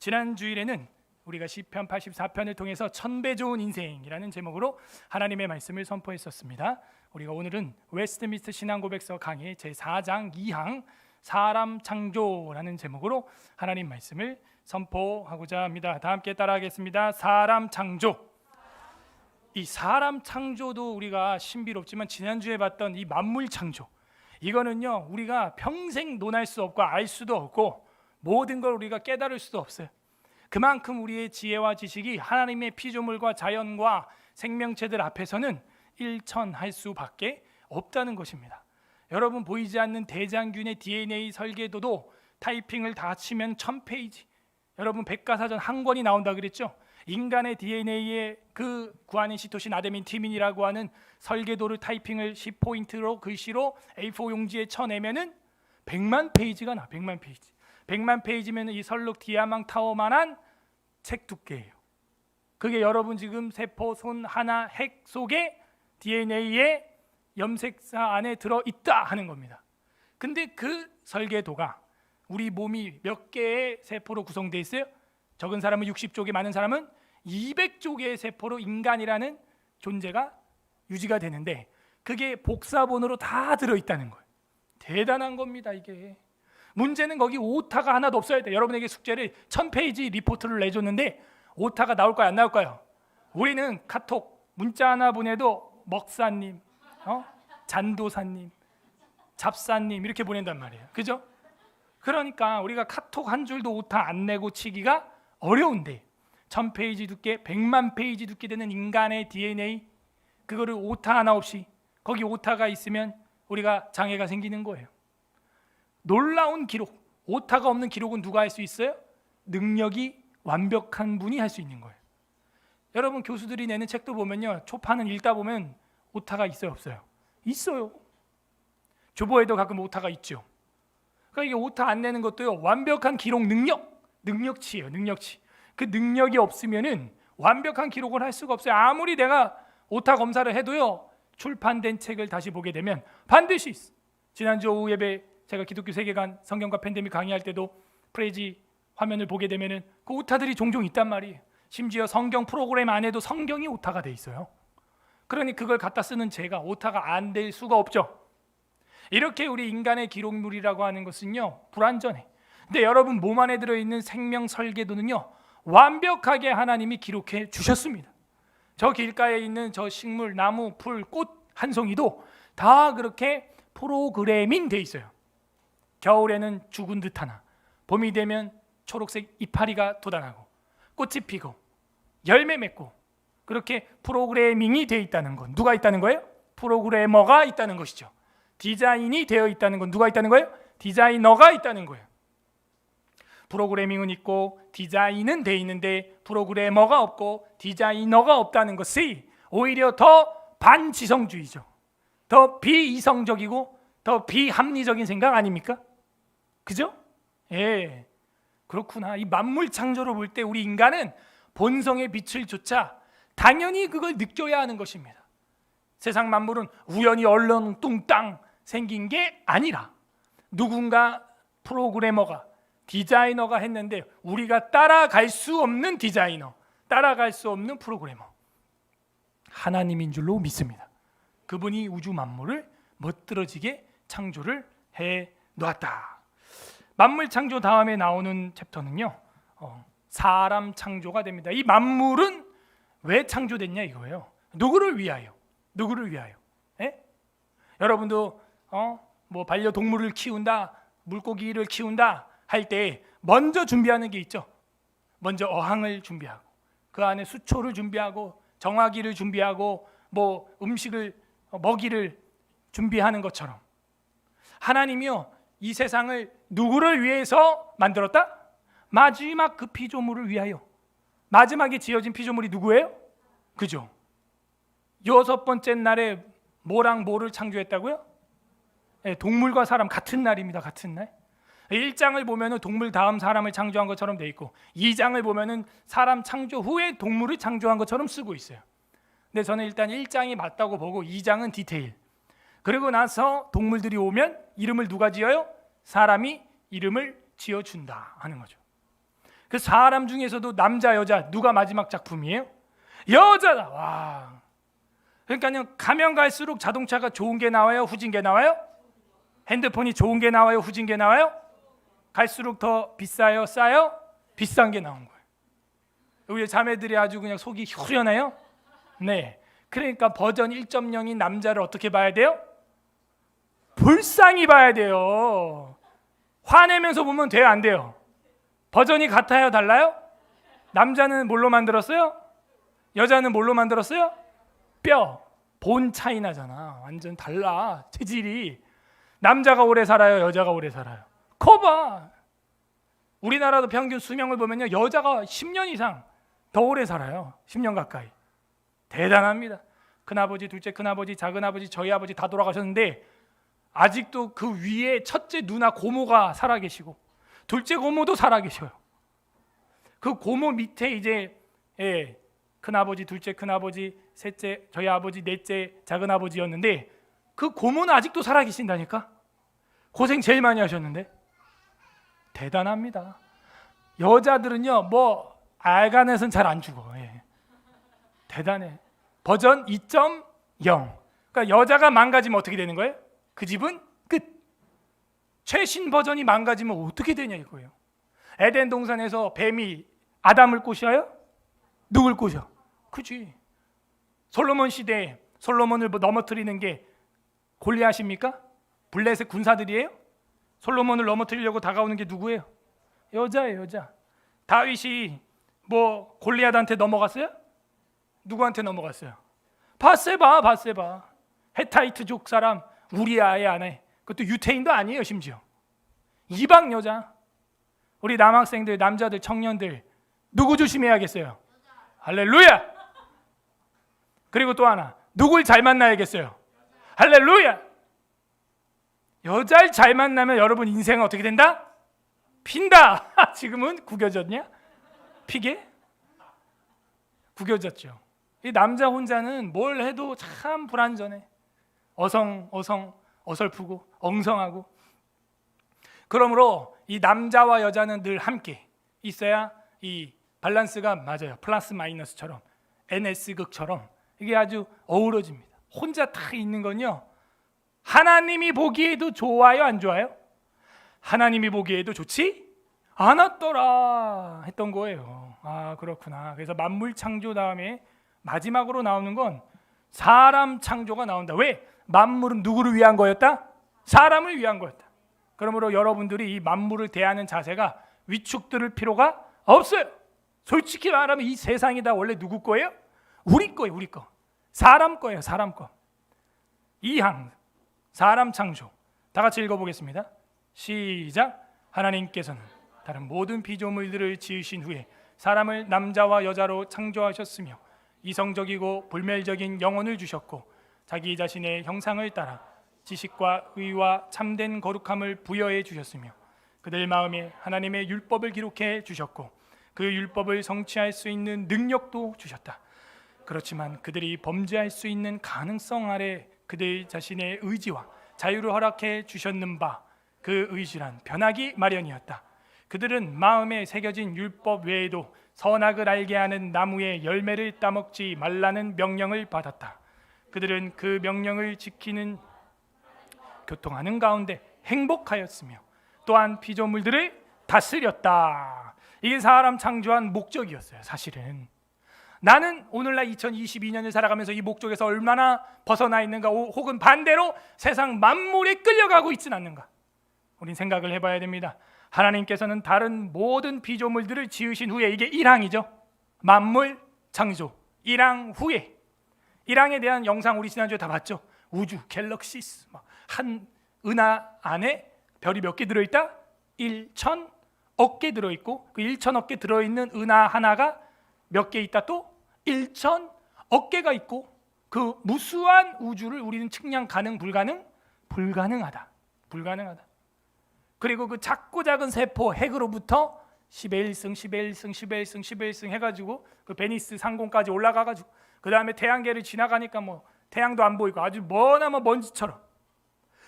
지난 주일에는 우리가 시편 84편을 통해서 천배 좋은 인생이라는 제목으로 하나님의 말씀을 선포했었습니다. 우리가 오늘은 웨스트민스터 신앙고백서 강의 제4장 2항 사람 창조라는 제목으로 하나님 말씀을 선포하고자 합니다. 다 함께 따라하겠습니다. 사람 창조. 이 사람 창조도 우리가 신비롭지만 지난주에 봤던 이 만물 창조, 이거는요 우리가 평생 논할 수 없고 알 수도 없고 모든 걸 우리가 깨달을 수도 없어요. 그만큼 우리의 지혜와 지식이 하나님의 피조물과 자연과 생명체들 앞에서는 일천할 수밖에 없다는 것입니다. 여러분, 보이지 않는 대장균의 DNA 설계도도 타이핑을 다 치면 1000페이지, 여러분 백과사전 한 권이 나온다 그랬죠. 인간의 DNA의 그 구아닌, 시토신, 아데닌, 티민이라고 하는 설계도를 타이핑을 10포인트로 글씨로 A4 용지에 쳐내면은 100만 페이지가 나. 100만 페이지. 100만 페이지면 이 설록 디아망 타워만한 책 두께예요. 그게 여러분 지금 세포 손 하나 핵 속에 DNA의 염색사 안에 들어있다 하는 겁니다. 근데 그 설계도가 우리 몸이 몇 개의 세포로 구성되어 있어요? 적은 사람은 60조 개, 많은 사람은 200조 개의 세포로 인간이라는 존재가 유지가 되는데 그게 복사본으로 다 들어있다는 거예요. 대단한 겁니다. 이게 문제는 거기 오타가 하나도 없어야 돼. 여러분에게 숙제를 1000페이지 리포트를 내줬는데 오타가 나올까요, 안 나올까요? 우리는 카톡 문자 하나 보내도 먹사님, 잔도사님, 잡사님 이렇게 보낸단 말이에요. 그죠? 그러니까 우리가 카톡 한 줄도 오타 안 내고 치기가 어려운데 1000페이지 두께, 100만 페이지 두께 되는 인간의 DNA, 그거를 오타 하나 없이, 거기 오타가 있으면 우리가 장애가 생기는 거예요. 놀라운 기록, 오타가 없는 기록은 누가 할 수 있어요? 능력이 완벽한 분이 할 수 있는 거예요. 여러분, 교수들이 내는 책도 보면요, 초판은 읽다 보면 오타가 있어요, 없어요? 있어요. 조보에도 가끔 오타가 있죠. 그러니까 이게 오타 안 내는 것도요, 완벽한 기록 능력치예요. 능력치. 그 능력이 없으면은 완벽한 기록을 할 수가 없어요. 아무리 내가 오타 검사를 해도요, 출판된 책을 다시 보게 되면 반드시 있어. 지난주 오후 예배 제가 기독교 세계관 성경과 팬데믹 강의할 때도 프레지 화면을 보게 되면은 그 오타들이 종종 있단 말이에요. 심지어 성경 프로그램 안에도 성경이 오타가 돼 있어요. 그러니 그걸 갖다 쓰는 제가 오타가 안 될 수가 없죠. 이렇게 우리 인간의 기록물이라고 하는 것은요, 불완전해. 근데 여러분 몸 안에 들어있는 생명 설계도는요, 완벽하게 하나님이 기록해 주셨습니다. 저 길가에 있는 저 식물, 나무, 풀, 꽃 한 송이도 다 그렇게 프로그래밍 돼 있어요. 겨울에는 죽은 듯 하나, 봄이 되면 초록색 이파리가 돋아나고 꽃이 피고 열매 맺고, 그렇게 프로그래밍이 돼 있다는 건 누가 있다는 거예요? 프로그래머가 있다는 것이죠. 디자인이 되어 있다는 건 누가 있다는 거예요? 디자이너가 있다는 거예요. 프로그래밍은 있고 디자인은 돼 있는데 프로그래머가 없고 디자이너가 없다는 것이 오히려 더 반지성주의죠. 더 비이성적이고 더 비합리적인 생각 아닙니까? 그죠? 예, 그렇구나. 이 만물 창조를 볼 때 우리 인간은 본성의 빛을 조차 당연히 그걸 느껴야 하는 것입니다. 세상 만물은 우연히 얼렁뚱땅 생긴 게 아니라 누군가 프로그래머가, 디자이너가 했는데 우리가 따라갈 수 없는 디자이너, 따라갈 수 없는 프로그래머, 하나님인 줄로 믿습니다. 그분이 우주 만물을 멋들어지게 창조를 해 놓았다. 만물 창조 다음에 나오는 챕터는요, 사람 창조가 됩니다. 이 만물은 왜 창조됐냐 이거예요. 누구를 위하여? 누구를 위하여? 예? 여러분도 뭐 반려동물을 키운다, 물고기를 키운다 할 때 먼저 준비하는 게 있죠. 먼저 어항을 준비하고 그 안에 수초를 준비하고 정화기를 준비하고 뭐 음식을, 먹이를 준비하는 것처럼 하나님이요, 이 세상을 누구를 위해서 만들었다? 마지막 그 피조물을 위하여. 마지막에 지어진 피조물이 누구예요? 그죠? 6번째 날에 뭐랑 뭐를 창조했다고요? 네, 동물과 사람 같은 날입니다. 같은 날. 1장을 보면은 동물 다음 사람을 창조한 것처럼 돼 있고 2장을 보면은 사람 창조 후에 동물을 창조한 것처럼 쓰고 있어요. 근데 저는 일단 1장이 맞다고 보고 2장은 디테일. 그리고 나서 동물들이 오면 이름을 누가 지어요? 사람이 이름을 지어준다 하는 거죠. 그 사람 중에서도 남자 여자 누가 마지막 작품이에요? 여자다. 와. 그러니까요, 가면 갈수록 자동차가 좋은 게 나와요, 후진 게 나와요? 핸드폰이 좋은 게 나와요, 후진 게 나와요? 갈수록 더 비싸요, 싸요? 비싼 게 나온 거예요. 우리 자매들이 아주 그냥 속이 후련해요. 네. 그러니까 버전 1.0인 남자를 어떻게 봐야 돼요? 불쌍히 봐야 돼요. 화내면서 보면 돼요, 안 돼요? 버전이 같아요, 달라요? 남자는 뭘로 만들었어요? 여자는 뭘로 만들었어요? 뼈, 본 차이 나잖아. 완전 달라, 체질이. 남자가 오래 살아요, 여자가 오래 살아요? 거봐. 우리나라도 평균 수명을 보면요, 여자가 10년 이상 더 오래 살아요. 10년 가까이. 대단합니다. 큰아버지, 둘째 큰아버지, 작은아버지, 저희 아버지 다 돌아가셨는데 아직도 그 위에 첫째 누나 고모가 살아계시고 둘째 고모도 살아계셔요. 그 고모 밑에 이제 큰아버지, 둘째 큰아버지, 셋째 저희 아버지, 넷째 작은아버지였는데 그 고모는 아직도 살아계신다니까. 고생 제일 많이 하셨는데. 대단합니다. 여자들은요, 뭐 알간에선 잘 안 죽어. 대단해. 버전 2.0. 그러니까 여자가 망가지면 어떻게 되는 거예요? 그 집은 끝. 최신 버전이 망가지면 어떻게 되냐 이거예요. 에덴 동산에서 뱀이 아담을 꼬셔요? 누굴 꼬셔? 그지. 솔로몬 시대에 솔로몬을 넘어뜨리는 게 골리앗입니까? 블레셋 군사들이에요? 솔로몬을 넘어뜨리려고 다가오는 게 누구예요? 여자예요, 여자. 다윗이 뭐 골리앗한테 넘어갔어요? 누구한테 넘어갔어요? 바세바. 헤타이트족 사람 우리아의 아내. 그것도 유태인도 아니에요, 심지어. 이방 여자. 우리 남학생들, 남자들, 청년들 누구 조심해야겠어요? 할렐루야. 그리고 또 하나, 누굴 잘 만나야겠어요? 할렐루야. 여자를 잘 만나면 여러분 인생은 어떻게 된다? 핀다. 지금은 구겨졌냐? 피게? 구겨졌죠. 이 남자 혼자는 뭘 해도 참 불안전해. 어설프고 엉성하고. 그러므로 이 남자와 여자는 늘 함께 있어야 이 밸런스가 맞아요. 플러스 마이너스처럼, NS극처럼 이게 아주 어우러집니다. 혼자 다 있는 건요, 하나님이 보기에도 좋아요, 안 좋아요? 하나님이 보기에도 좋지 않았더라 했던 거예요. 아, 그렇구나. 그래서 만물 창조 다음에 마지막으로 나오는 건 사람 창조가 나온다. 왜? 만물은 누구를 위한 거였다? 사람을 위한 거였다. 그러므로 여러분들이 이 만물을 대하는 자세가 위축될 필요가 없어요. 솔직히 말하면 이 세상이 다 원래 누구 거예요? 우리 거예요, 우리 거. 사람 거예요, 사람 거. 2항 사람 창조. 다 같이 읽어보겠습니다. 시작. 하나님께서는 다른 모든 피조물들을 지으신 후에 사람을 남자와 여자로 창조하셨으며 이성적이고 불멸적인 영혼을 주셨고 자기 자신의 형상을 따라 지식과 의와 참된 거룩함을 부여해 주셨으며 그들 마음에 하나님의 율법을 기록해 주셨고 그 율법을 성취할 수 있는 능력도 주셨다. 그렇지만 그들이 범죄할 수 있는 가능성 아래 그들 자신의 의지와 자유를 허락해 주셨는 바 그 의지란 변하기 마련이었다. 그들은 마음에 새겨진 율법 외에도 선악을 알게 하는 나무의 열매를 따먹지 말라는 명령을 받았다. 그들은 그 명령을 지키는 교통하는 가운데 행복하였으며 또한 피조물들을 다스렸다. 이게 사람 창조한 목적이었어요. 사실은 나는 오늘날 2022년을 살아가면서 이 목적에서 얼마나 벗어나 있는가, 혹은 반대로 세상 만물에 끌려가고 있지는 않는가, 우린 생각을 해봐야 됩니다. 하나님께서는 다른 모든 피조물들을 지으신 후에, 이게 1항이죠. 만물 창조 1항 후에, 1항에 대한 영상 우리 지난주에 다 봤죠. 우주, 갤럭시스, 한 은하 안에 별이 몇 개 들어있다? 1,000억 개 들어있고 그 1,000억 개 들어있는 은하 하나가 몇 개 있다? 또 1,000억 개가 있고 그 무수한 우주를 우리는 측량 가능, 불가능? 불가능하다. 그리고 그 작고 작은 세포 핵으로부터 10의 1승, 10의 1승, 10의 1승, 10의 1승 해가지고 그 베니스 상공까지 올라가가지고 그 다음에 태양계를 지나가니까 뭐 태양도 안 보이고 아주 머나먼 먼지처럼.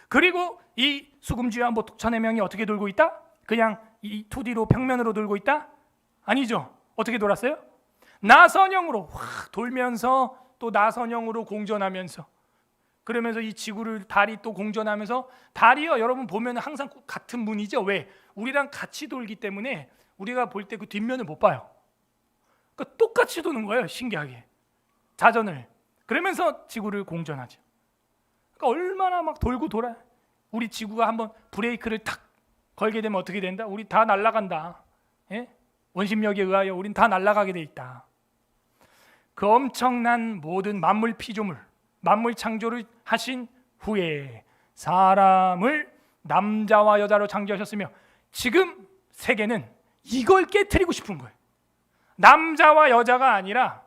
그리고 이 수금지와 뭐 천의 명이 어떻게 돌고 있다? 그냥 이 2D로 평면으로 돌고 있다? 아니죠. 어떻게 돌았어요? 나선형으로 확 돌면서 또 나선형으로 공전하면서, 그러면서 이 지구를 달이 또 공전하면서, 달이요 여러분 보면 항상 같은 문이죠. 왜? 우리랑 같이 돌기 때문에 우리가 볼 때 그 뒷면을 못 봐요. 그러니까 똑같이 도는 거예요. 신기하게 자전을. 그러면서 지구를 공전하죠. 그러니까 얼마나 막 돌고 돌아요. 우리 지구가 한번 브레이크를 탁 걸게 되면 어떻게 된다? 우리 다 날아간다. 예? 원심력에 의하여 우린 다 날아가게 돼 있다. 그 엄청난 모든 만물 피조물, 만물 창조를 하신 후에 사람을 남자와 여자로 창조하셨으며, 지금 세계는 이걸 깨트리고 싶은 거예요. 남자와 여자가 아니라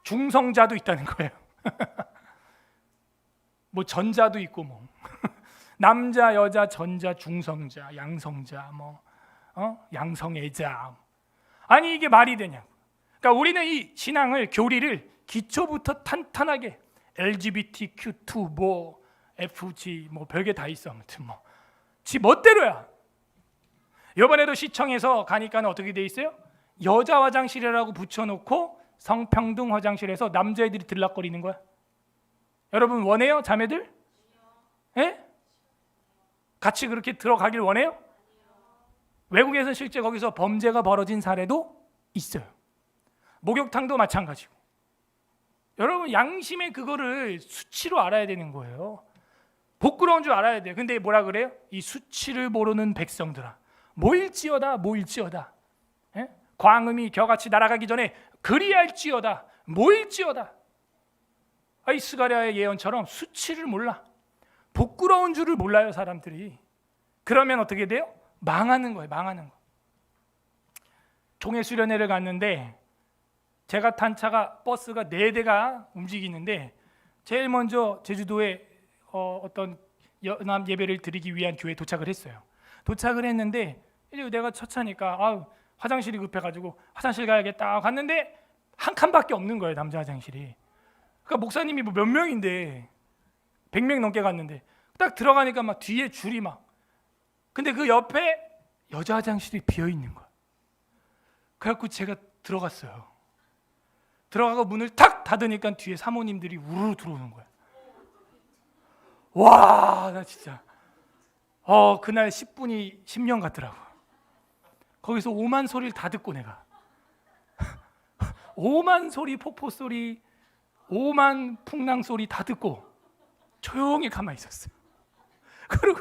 중성자도 있다는 거예요. 뭐 전자도 있고 뭐 남자, 여자, 전자, 중성자, 양성자, 양성애자. 아니 이게 말이 되냐고. 그러니까 우리는 이 신앙을, 교리를 기초부터 탄탄하게 LGBTQ2 뭐 FG 뭐 별게 다 있어. 아무튼 뭐 지 멋대로야. 이번에도 시청에서 가니까는 어떻게 돼 있어요? 여자 화장실이라고 붙여놓고 성평등 화장실에서 남자애들이 들락거리는 거야. 여러분 원해요? 자매들? 예? 같이 그렇게 들어가길 원해요? 외국에서 실제 거기서 범죄가 벌어진 사례도 있어요. 목욕탕도 마찬가지고. 여러분 양심의 그거를 수치로 알아야 되는 거예요. 부끄러운 줄 알아야 돼요. 근데 뭐라 그래요? 이 수치를 모르는 백성들아, 모일지어다 모일지어다. 예? 광음이 겨같이 날아가기 전에 그리할지어다 모일지어다. 이스가랴의 예언처럼 수치를 몰라, 부끄러운 줄을 몰라요 사람들이. 그러면 어떻게 돼요? 망하는 거예요. 망하는 거. 종해 수련회를 갔는데 제가 탄 차가, 버스가 4대가 움직이는데 제일 먼저 제주도에 어떤 연합 예배를 드리기 위한 교회에 도착을 했어요. 도착을 했는데 이제 내가 첫 차니까 화장실이 급해가지고 화장실 가야겠다 갔는데 한 칸밖에 없는 거예요, 남자 화장실이. 그러니까 목사님이 뭐 몇 명인데 100명 넘게 갔는데 딱 들어가니까 막 뒤에 줄이 막, 근데 그 옆에 여자 화장실이 비어 있는 거야. 그래갖고 제가 들어갔어요. 들어가고 문을 탁 닫으니까 뒤에 사모님들이 우르르 들어오는 거야. 와, 나 진짜 그날 10분이 10년 같더라고. 거기서 오만 소리를 다 듣고 내가 오만 소리, 폭포 소리, 오만 풍랑 소리 다 듣고 조용히 가만히 있었어요. 그리고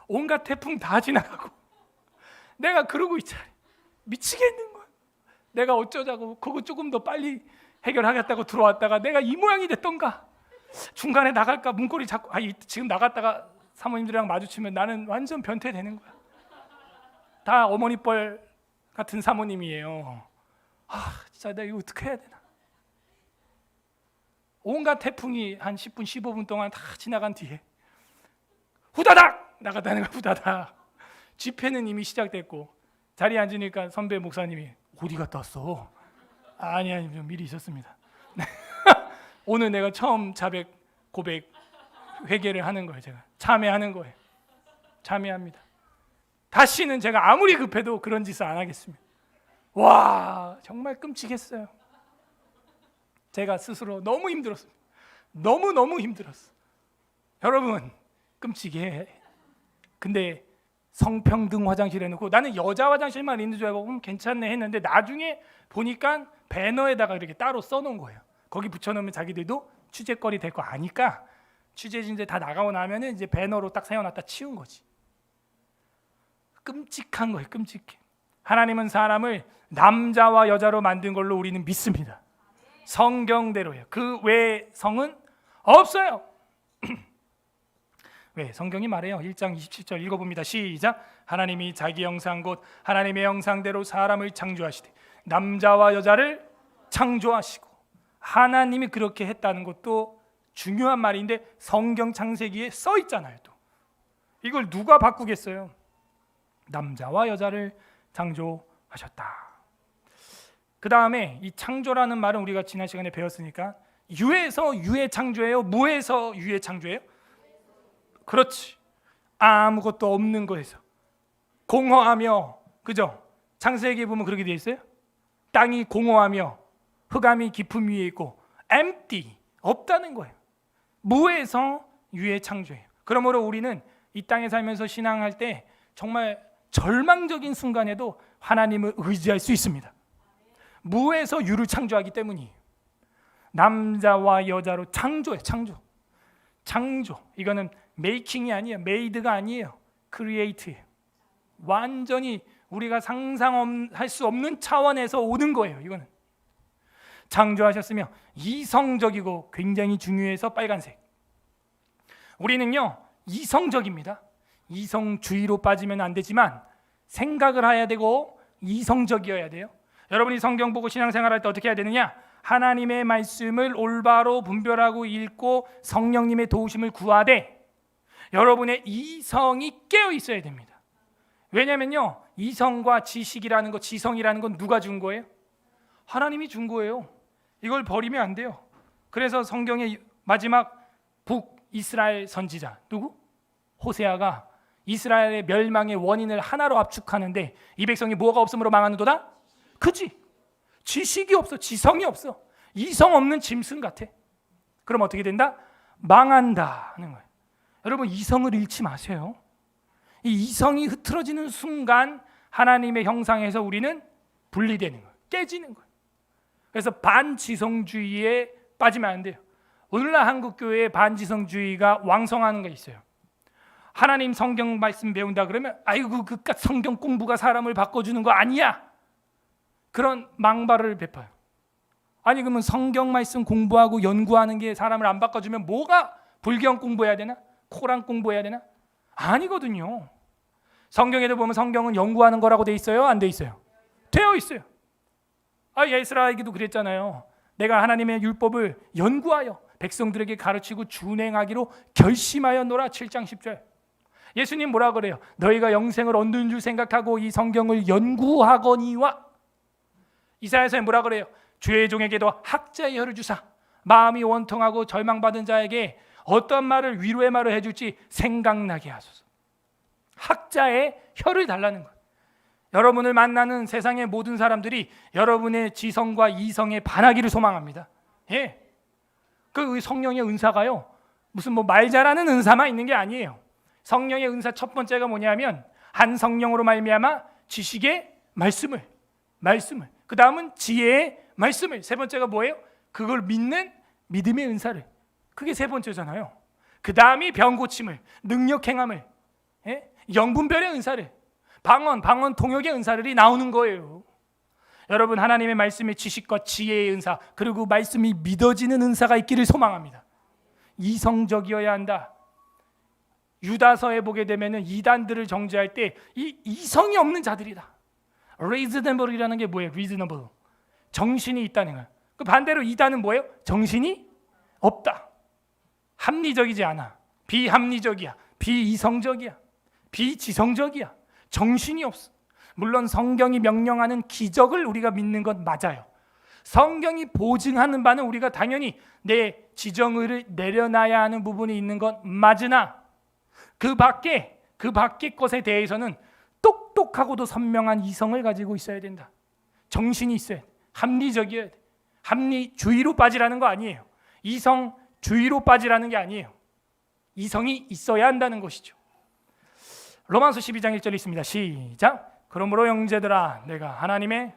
온갖 태풍 다 지나가고 내가 그러고 있잖아. 미치겠는 거야. 내가 어쩌자고 그거 조금 더 빨리 해결하겠다고 들어왔다가 내가 이 모양이 됐던가, 중간에 나갈까 문고리 잡고 지금 나갔다가 사모님들이랑 마주치면 나는 완전 변태되는 거야. 다 어머니 뻘 같은 사모님이에요. 진짜 내가 이거 어떻게 해야 되나. 온갖 태풍이 한 10분 15분 동안 다 지나간 뒤에 후다닥 나갔다는 거야. 후다닥. 집회는 이미 시작됐고 자리에 앉으니까 선배 목사님이 어디 갔다 왔어? 아니 좀 미리 있었습니다. 오늘 내가 처음 자백 고백 회개를 하는 거예요. 제가 참회하는 거예요. 참회합니다. 다시는 제가 아무리 급해도 그런 짓을 안 하겠습니다. 와, 정말 끔찍했어요. 제가 스스로 너무 힘들었어요. 너무 힘들었어. 여러분 끔찍해. 근데 성평등 화장실 해놓고 나는 여자 화장실만 있는 줄 알고 괜찮네 했는데 나중에 보니까 배너에다가 이렇게 따로 써놓은 거예요. 거기 붙여놓으면 자기들도 취재거리 될 거 아니까 취재진들 다 나가고 나면은 이제 배너로 딱 세워놨다 치운 거지. 끔찍한 거예요. 끔찍해. 하나님은 사람을 남자와 여자로 만든 걸로 우리는 믿습니다. 성경대로예요. 그 외의 성은 없어요. 왜? 성경이 말해요. 1장 27절 읽어봅니다. 시작. 하나님이 자기 형상 곧 하나님의 형상대로 사람을 창조하시되 남자와 여자를 창조하시고. 하나님이 그렇게 했다는 것도 중요한 말인데 성경 창세기에 써 있잖아요. 또 이걸 누가 바꾸겠어요? 남자와 여자를 창조하셨다. 그 다음에 이 창조라는 말은 우리가 지난 시간에 배웠으니까 유에서 유의 창조예요? 무에서 유의 창조예요? 그렇지. 아무것도 없는 거에서 공허하며, 그죠? 창세기에 보면 그렇게 돼 있어요. 땅이 공허하며 흑암이 깊음 위에 있고 empty, 없다는 거예요. 무에서 유의 창조예요. 그러므로 우리는 이 땅에 살면서 신앙할 때 정말 절망적인 순간에도 하나님을 의지할 수 있습니다. 무에서 유를 창조하기 때문이에요. 남자와 여자로 창조예요. 창조. 이거는 메이킹이 아니에요. 메이드가 아니에요. 크리에이트예요. 완전히 우리가 상상할 수 없는 차원에서 오는 거예요. 이거는 창조하셨으며 이성적이고 굉장히 중요해서 빨간색. 우리는요 이성적입니다. 이성주의로 빠지면 안 되지만 생각을 해야 되고 이성적이어야 돼요. 여러분이 성경 보고 신앙생활할 때 어떻게 해야 되느냐? 하나님의 말씀을 올바로 분별하고 읽고 성령님의 도우심을 구하되 여러분의 이성이 깨어 있어야 됩니다. 왜냐면요 이성과 지식이라는 것, 지성이라는 건 누가 준 거예요? 하나님이 준 거예요. 이걸 버리면 안 돼요. 그래서 성경의 마지막 북이스라엘 선지자 누구? 호세아가 이스라엘의 멸망의 원인을 하나로 압축하는데 이 백성이 뭐가 없음으로 망하는도다? 그지? 지식이 없어, 지성이 없어. 이성 없는 짐승 같아. 그럼 어떻게 된다? 망한다 하는 거예요. 여러분 이성을 잃지 마세요. 이 이성이 흐트러지는 순간 하나님의 형상에서 우리는 분리되는 거예요. 깨지는 거예요. 그래서 반지성주의에 빠지면 안 돼요. 오늘날 한국교회에 반지성주의가 왕성하는 게 있어요. 하나님 성경 말씀 배운다 그러면 아이고 그깟 성경 공부가 사람을 바꿔주는 거 아니야. 그런 망발을 베풀어요. 아니 그러면 성경 말씀 공부하고 연구하는 게 사람을 안 바꿔주면 뭐가 불경 공부해야 되나? 코란 공부해야 되나? 아니거든요. 성경에도 보면 성경은 연구하는 거라고 돼 있어요? 안 돼 있어요? 되어 있어요. 예스라에게도 그랬잖아요. 내가 하나님의 율법을 연구하여 백성들에게 가르치고 준행하기로 결심하였노라. 7장 10절. 예수님 뭐라 그래요? 너희가 영생을 얻는 줄 생각하고 이 성경을 연구하거니와. 이사야서에 뭐라 그래요? 주의 종에게도 학자의 혀를 주사 마음이 원통하고 절망받은 자에게 어떤 말을 위로의 말을 해줄지 생각나게 하소서. 학자의 혀를 달라는 거예요. 여러분을 만나는 세상의 모든 사람들이 여러분의 지성과 이성에 반하기를 소망합니다. 예. 그 성령의 은사가요 무슨 말 잘하는 은사만 있는 게 아니에요. 성령의 은사 첫 번째가 뭐냐면 한 성령으로 말미암아 지식의 말씀을 그 다음은 지혜의 말씀을, 세 번째가 뭐예요? 그걸 믿는 믿음의 은사를, 그게 세 번째잖아요. 그 다음이 병 고침을, 능력 행함을, 예? 영분별의 은사를, 방언 통역의 은사들이 나오는 거예요. 여러분 하나님의 말씀의 지식과 지혜의 은사, 그리고 말씀이 믿어지는 은사가 있기를 소망합니다. 이성적이어야 한다. 유다서에 보게 되면은 이단들을 정죄할 때 이 이성이 없는 자들이다. reasonable이라는 게 뭐예요? reasonable. 정신이 있다는 거예요. 그 반대로 이단은 뭐예요? 정신이 없다. 합리적이지 않아. 비합리적이야. 비이성적이야. 비지성적이야. 정신이 없어. 물론 성경이 명령하는 기적을 우리가 믿는 건 맞아요. 성경이 보증하는 바는 우리가 당연히 내 지정의를 내려놔야 하는 부분이 있는 건 맞으나 그 밖에 것에 대해서는 똑똑하고도 선명한 이성을 가지고 있어야 된다. 정신이 있어야 돼. 합리적이어야 돼. 합리주의로 빠지라는 거 아니에요. 이성주의로 빠지라는 게 아니에요. 이성이 있어야 한다는 것이죠. 로마서 12장 1절에 있습니다. 시작. 그러므로 형제들아 내가 하나님의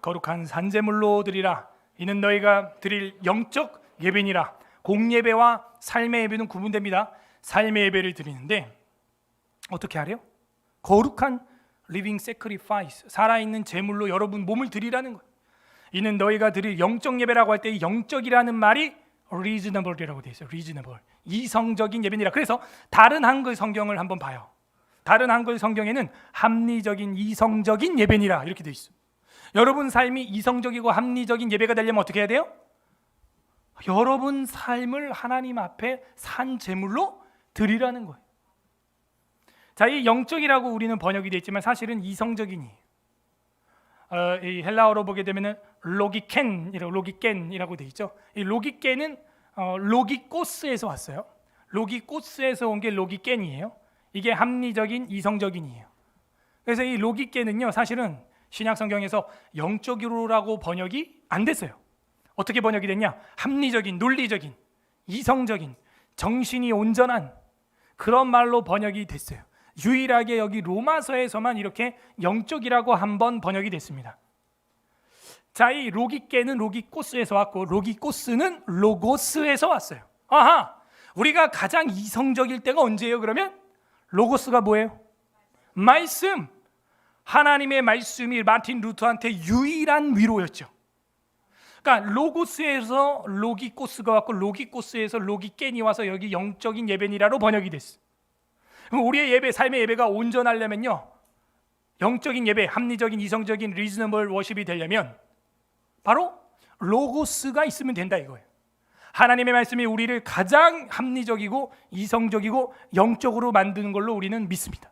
거룩한 산제물로 드리라. 이는 너희가 드릴 영적 예배니라. 공예배와 삶의 예배는 구분됩니다. 삶의 예배를 드리는데 어떻게 하래요? 거룩한 living sacrifice, 살아있는 제물로 여러분 몸을 드리라는 거예요. 이는 너희가 드릴 영적 예배라고 할 때 이 영적이라는 말이 reasonable이라고 되어 있어요. reasonable, 이성적인 예배니라. 그래서 다른 한글 성경을 한번 봐요. 다른 한글 성경에는 합리적인 이성적인 예배니라 이렇게 되어 있어요. 여러분 삶이 이성적이고 합리적인 예배가 되려면 어떻게 해야 돼요? 여러분 삶을 하나님 앞에 산 제물로 드리라는 거예요. 자, 이 영적이라고 우리는 번역이 되어 있지만 사실은 이성적인이에요. 이 헬라어로 보게 되면은 로기켄이라고 되어 있죠. 이 로기켄은 로기코스에서 왔어요. 로기코스에서 온 게 로기켄이에요. 이게 합리적인 이성적인이에요. 그래서 이 로기께는요, 사실은 신약 성경에서 영적으로라고 번역이 안 됐어요. 어떻게 번역이 됐냐? 합리적인, 논리적인, 이성적인, 정신이 온전한 그런 말로 번역이 됐어요. 유일하게 여기 로마서에서만 이렇게 영적이라고 한번 번역이 됐습니다. 자, 이 로기께는 로기코스에서 왔고 로기코스는 로고스에서 왔어요. 아하, 우리가 가장 이성적일 때가 언제예요? 그러면 로고스가 뭐예요? 말씀. 하나님의 말씀이 마틴 루터한테 유일한 위로였죠. 그러니까 로고스에서 로기코스가 왔고 로기코스에서 로기ቄ니 와서 여기 영적인 예배니라로 번역이 됐어. 그럼 우리의 예배, 삶의 예배가 온전하려면요, 영적인 예배, 합리적인, 이성적인, 리즈너블 워십이 되려면 바로 로고스가 있으면 된다 이거예요. 하나님의 말씀이 우리를 가장 합리적이고 이성적이고 영적으로 만드는 걸로 우리는 믿습니다.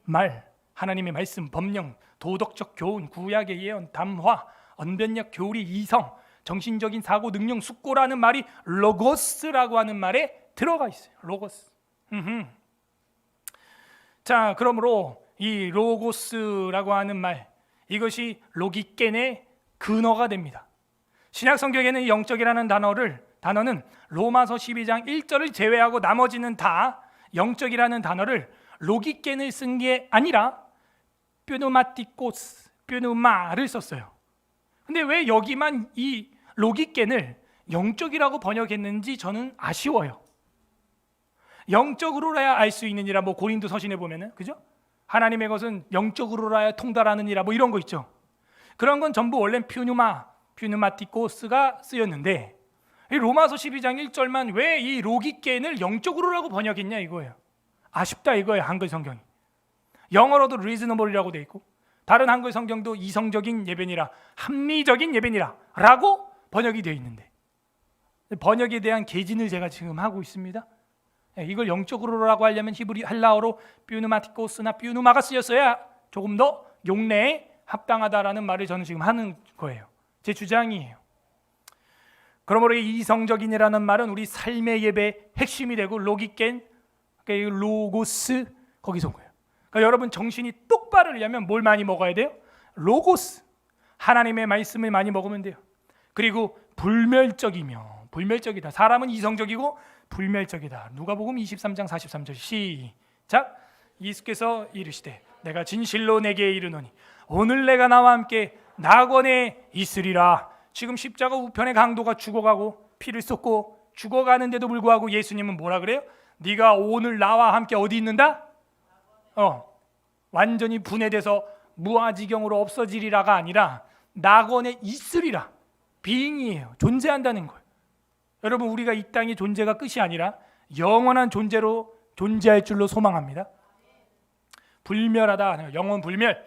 말, 하나님의 말씀, 법령, 도덕적 교훈, 구약의 예언, 담화, 언변력, 교리, 이성, 정신적인 사고, 능력, 숙고라는 말이 로고스라고 하는 말에 들어가 있어요. 로고스. 자, 그러므로 이 로고스라고 하는 말, 이것이 로기ቄ의 근어가 됩니다. 신약 성경에는 영적이라는 단어는 로마서 12장 1절을 제외하고 나머지는 다 영적이라는 단어를 로기ቄ를 쓴 게 아니라 뾰누마티코스, 뾰누마를 썼어요. 근데 왜 여기만 이 로기ቄ를 영적이라고 번역했는지 저는 아쉬워요. 영적으로라야 알 수 있느니라, 뭐 고린도 서신에 보면은, 그죠? 하나님의 것은 영적으로라야 통달하느니라, 뭐 이런 거 있죠. 그런 건 전부 원래 퓨누마티코스가 쓰였는데 이 로마서 12장 1절만 왜 이 로기ቄ를 영적으로라고 번역했냐 이거예요. 아쉽다 이거예요. 한글 성경이 영어로도 reasonable이라고 돼 있고 다른 한글 성경도 이성적인 예배니라, 합리적인 예배니라 라고 번역이 되어 있는데 번역에 대한 개진을 제가 지금 하고 있습니다. 이걸 영적으로라고 하려면 히브리 헬라어로 퓨누마티코스나 퓨누마가 쓰였어야 조금 더 용례에 합당하다라는 말을 저는 지금 하는 거예요. 제 주장이에요. 그러므로 이 이성적인이라는 말은 우리 삶의 예배의 핵심이 되고 로기ቄ, 로고스 거기서 온 거예요. 그러니까 여러분 정신이 똑바르려면 뭘 많이 먹어야 돼요? 로고스, 하나님의 말씀을 많이 먹으면 돼요. 그리고 불멸적이다. 사람은 이성적이고 불멸적이다. 누가복음 23장 43절 시작. 예수께서 이르시되 내가 진실로 내게 이르노니 오늘 내가 나와 함께 낙원에 있으리라. 지금 십자가 우편의 강도가 죽어가고 피를 쏟고 죽어가는데도 불구하고 예수님은 뭐라 그래요? 네가 오늘 나와 함께 어디 있는다? 완전히 분해돼서 무아지경으로 없어지리라가 아니라 낙원에 있으리라. 비잉이에요. 존재한다는 거예요. 여러분 우리가 이 땅의 존재가 끝이 아니라 영원한 존재로 존재할 줄로 소망합니다. 불멸하다, 영원 불멸.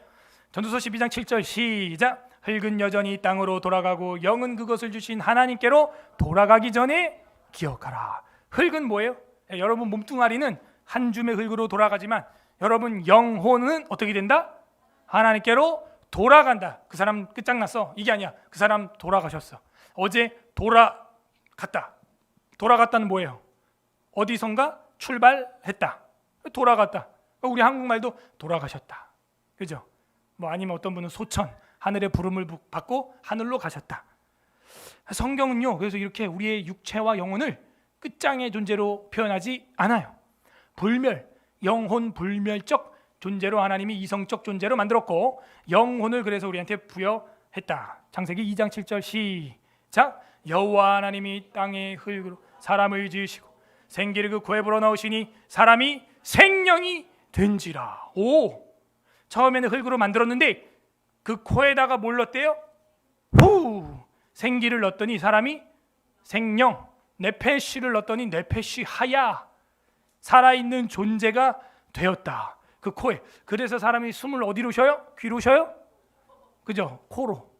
전도서 12장 7절 시작. 흙은 여전히 땅으로 돌아가고 영은 그것을 주신 하나님께로 돌아가기 전에 기억하라. 흙은 뭐예요? 여러분 몸뚱아리는 한 줌의 흙으로 돌아가지만 여러분 영혼은 어떻게 된다? 하나님께로 돌아간다. 그 사람 끝장났어. 이게 아니야. 그 사람 돌아가셨어. 어제 돌아갔다. 돌아갔다는 뭐예요? 어디선가 출발했다. 돌아갔다. 우리 한국말도 돌아가셨다. 그죠? 뭐 아니면 어떤 분은 소천, 하늘의 부름을 받고 하늘로 가셨다. 성경은요, 그래서 이렇게 우리의 육체와 영혼을 끝장의 존재로 표현하지 않아요. 불멸, 영혼 불멸적 존재로 하나님이 이성적 존재로 만들었고 영혼을 그래서 우리한테 부여했다. 창세기 2장 7절 시작. 여호와 하나님이 땅의 흙으로 사람을 지으시고 생기를 그 코에 불어넣으시니 사람이 생명이 된지라. 오, 처음에는 흙으로 만들었는데 그 코에다가 뭘 넣었대요? 생기를 넣었더니 사람이 생명, 네페시를 넣었더니 네페시 하야, 살아있는 존재가 되었다. 그 코에. 그래서 사람이 숨을 어디로 쉬어요? 귀로 쉬어요? 그죠? 코로.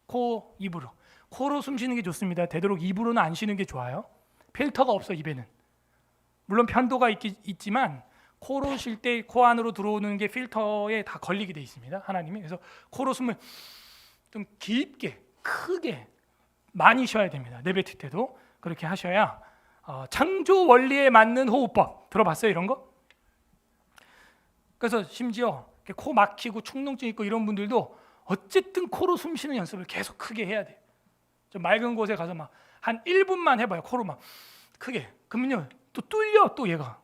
코, 입으로. 코로 숨 쉬는 게 좋습니다. 되도록 입으로는 안 쉬는 게 좋아요. 필터가 없어 입에는. 물론 편도가 있지만 코로 쉴 때 코 안으로 들어오는 게 필터에 다 걸리게 돼 있습니다. 하나님이. 그래서 코로 숨을 좀 깊게, 크게 많이 쉬어야 됩니다. 내뱉을 때도 그렇게 하셔야 창조 원리에 맞는 호흡법 들어봤어요? 이런 거? 그래서 심지어 코 막히고 축농증 있고 이런 분들도 어쨌든 코로 숨 쉬는 연습을 계속 크게 해야 돼요. 좀 맑은 곳에 가서 막 한 1분만 해봐요. 코로 막 크게. 그러면요 또 뚫려 또 얘가.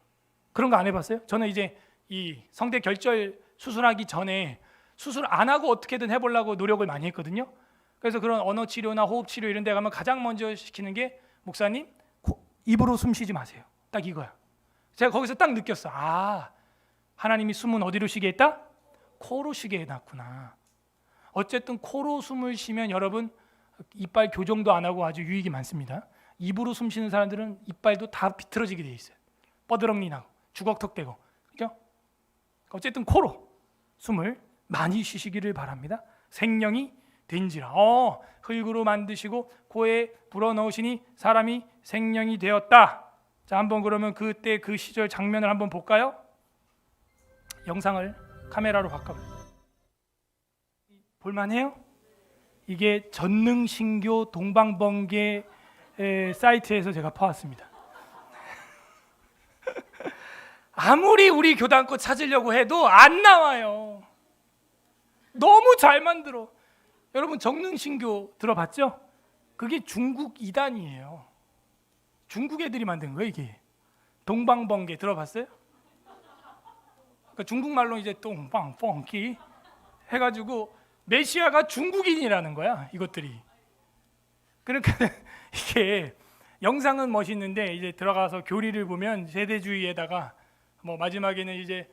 그런 거 안 해봤어요? 저는 이제 이 성대 결절 수술하기 전에 수술 안 하고 어떻게든 해보려고 노력을 많이 했거든요. 그래서 그런 언어 치료나 호흡 치료 이런 데 가면 가장 먼저 시키는 게 목사님 입으로 숨 쉬지 마세요. 딱 이거야. 제가 거기서 딱 느꼈어. 아, 하나님이 숨은 어디로 쉬게 했다? 코로 쉬게 해놨구나. 어쨌든 코로 숨을 쉬면 여러분 이빨 교정도 안 하고 아주 유익이 많습니다. 입으로 숨 쉬는 사람들은 이빨도 다 비틀어지게 돼 있어요. 뻐드렁니 나고 주걱턱 대고. 그죠? 어쨌든 코로 숨을 많이 쉬시기를 바랍니다. 생명이 된지라. 흙으로 만드시고 코에 불어넣으시니 사람이 생명이 되었다. 자, 한번 그러면 그때 그 시절 장면을 한번 볼까요? 영상을 카메라로 바꿔볼게요. 볼만해요? 이게 전능신교 동방번개 사이트에서 제가 파왔습니다. 아무리 우리 교단 거 찾으려고 해도 안 나와요. 너무 잘 만들어. 여러분 정능신교 들어봤죠? 그게 중국 이단이에요. 중국 애들이 만든 거예요 이게. 동방번개 들어봤어요? 그러니까 중국말로 이제 동방번기 해가지고 메시아가 중국인이라는 거야 이것들이. 그러니까 이게 영상은 멋있는데 이제 들어가서 교리를 보면 세대주의에다가 뭐 마지막에는 이제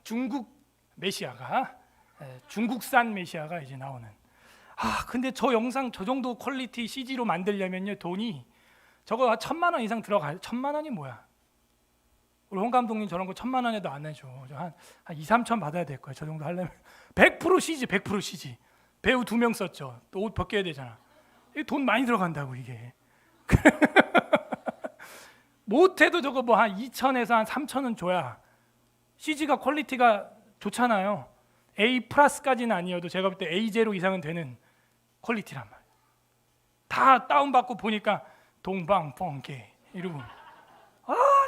중국 메시아가 중국산 메시아가 이제 나오는. 근데 저 영상 저 정도 퀄리티 CG로 만들려면요 돈이 저거 1,000만 원 이상 들어가요. 1,000만 원이 뭐야? 우리 홍 감독님 저런 거 1,000만 원에도 안 해줘. 한 2, 3천 받아야 될 거예요. 저 정도 하려면 100% CG, 100% CG. 배우 2명 썼죠. 또 옷 벗겨야 되잖아. 돈 많이 들어간다고 이게. 못해도 저거 뭐 한 2천에서 한 3천은 줘야 CG가 퀄리티가 좋잖아요. A 플러스까지는 아니어도 제가 볼 때 A 제로 이상은 되는 퀄리티란 말이에요. 다 다운받고 보니까 동방번개 이러고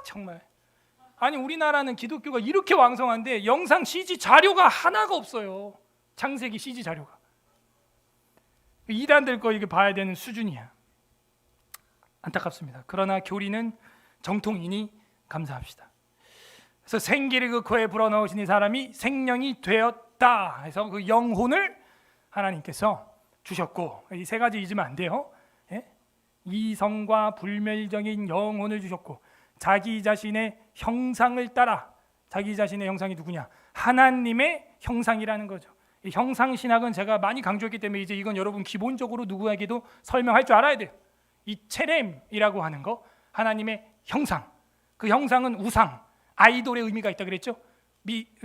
정말. 아니 우리나라는 기독교가 이렇게 왕성한데 영상 CG 자료가 하나가 없어요. 창세기 CG 자료가. 이단들 거 이게 봐야 되는 수준이야. 안타깝습니다. 그러나 교리는 정통이니 감사합시다. 그래서 생기를 그 코에 불어넣으시니 사람이 생명이 되었다 해서 그 영혼을 하나님께서 주셨고, 이 세 가지 잊으면 안 돼요. 예? 이성과 불멸적인 영혼을 주셨고 자기 자신의 형상을 따라. 자기 자신의 형상이 누구냐? 하나님의 형상이라는 거죠. 이 형상신학은 제가 많이 강조했기 때문에 이제 이건 여러분 기본적으로 누구에게도 설명할 줄 알아야 돼요. 이 체렘이라고 하는 거, 하나님의 형상. 그 형상은 우상, 아이돌의 의미가 있다 그랬죠.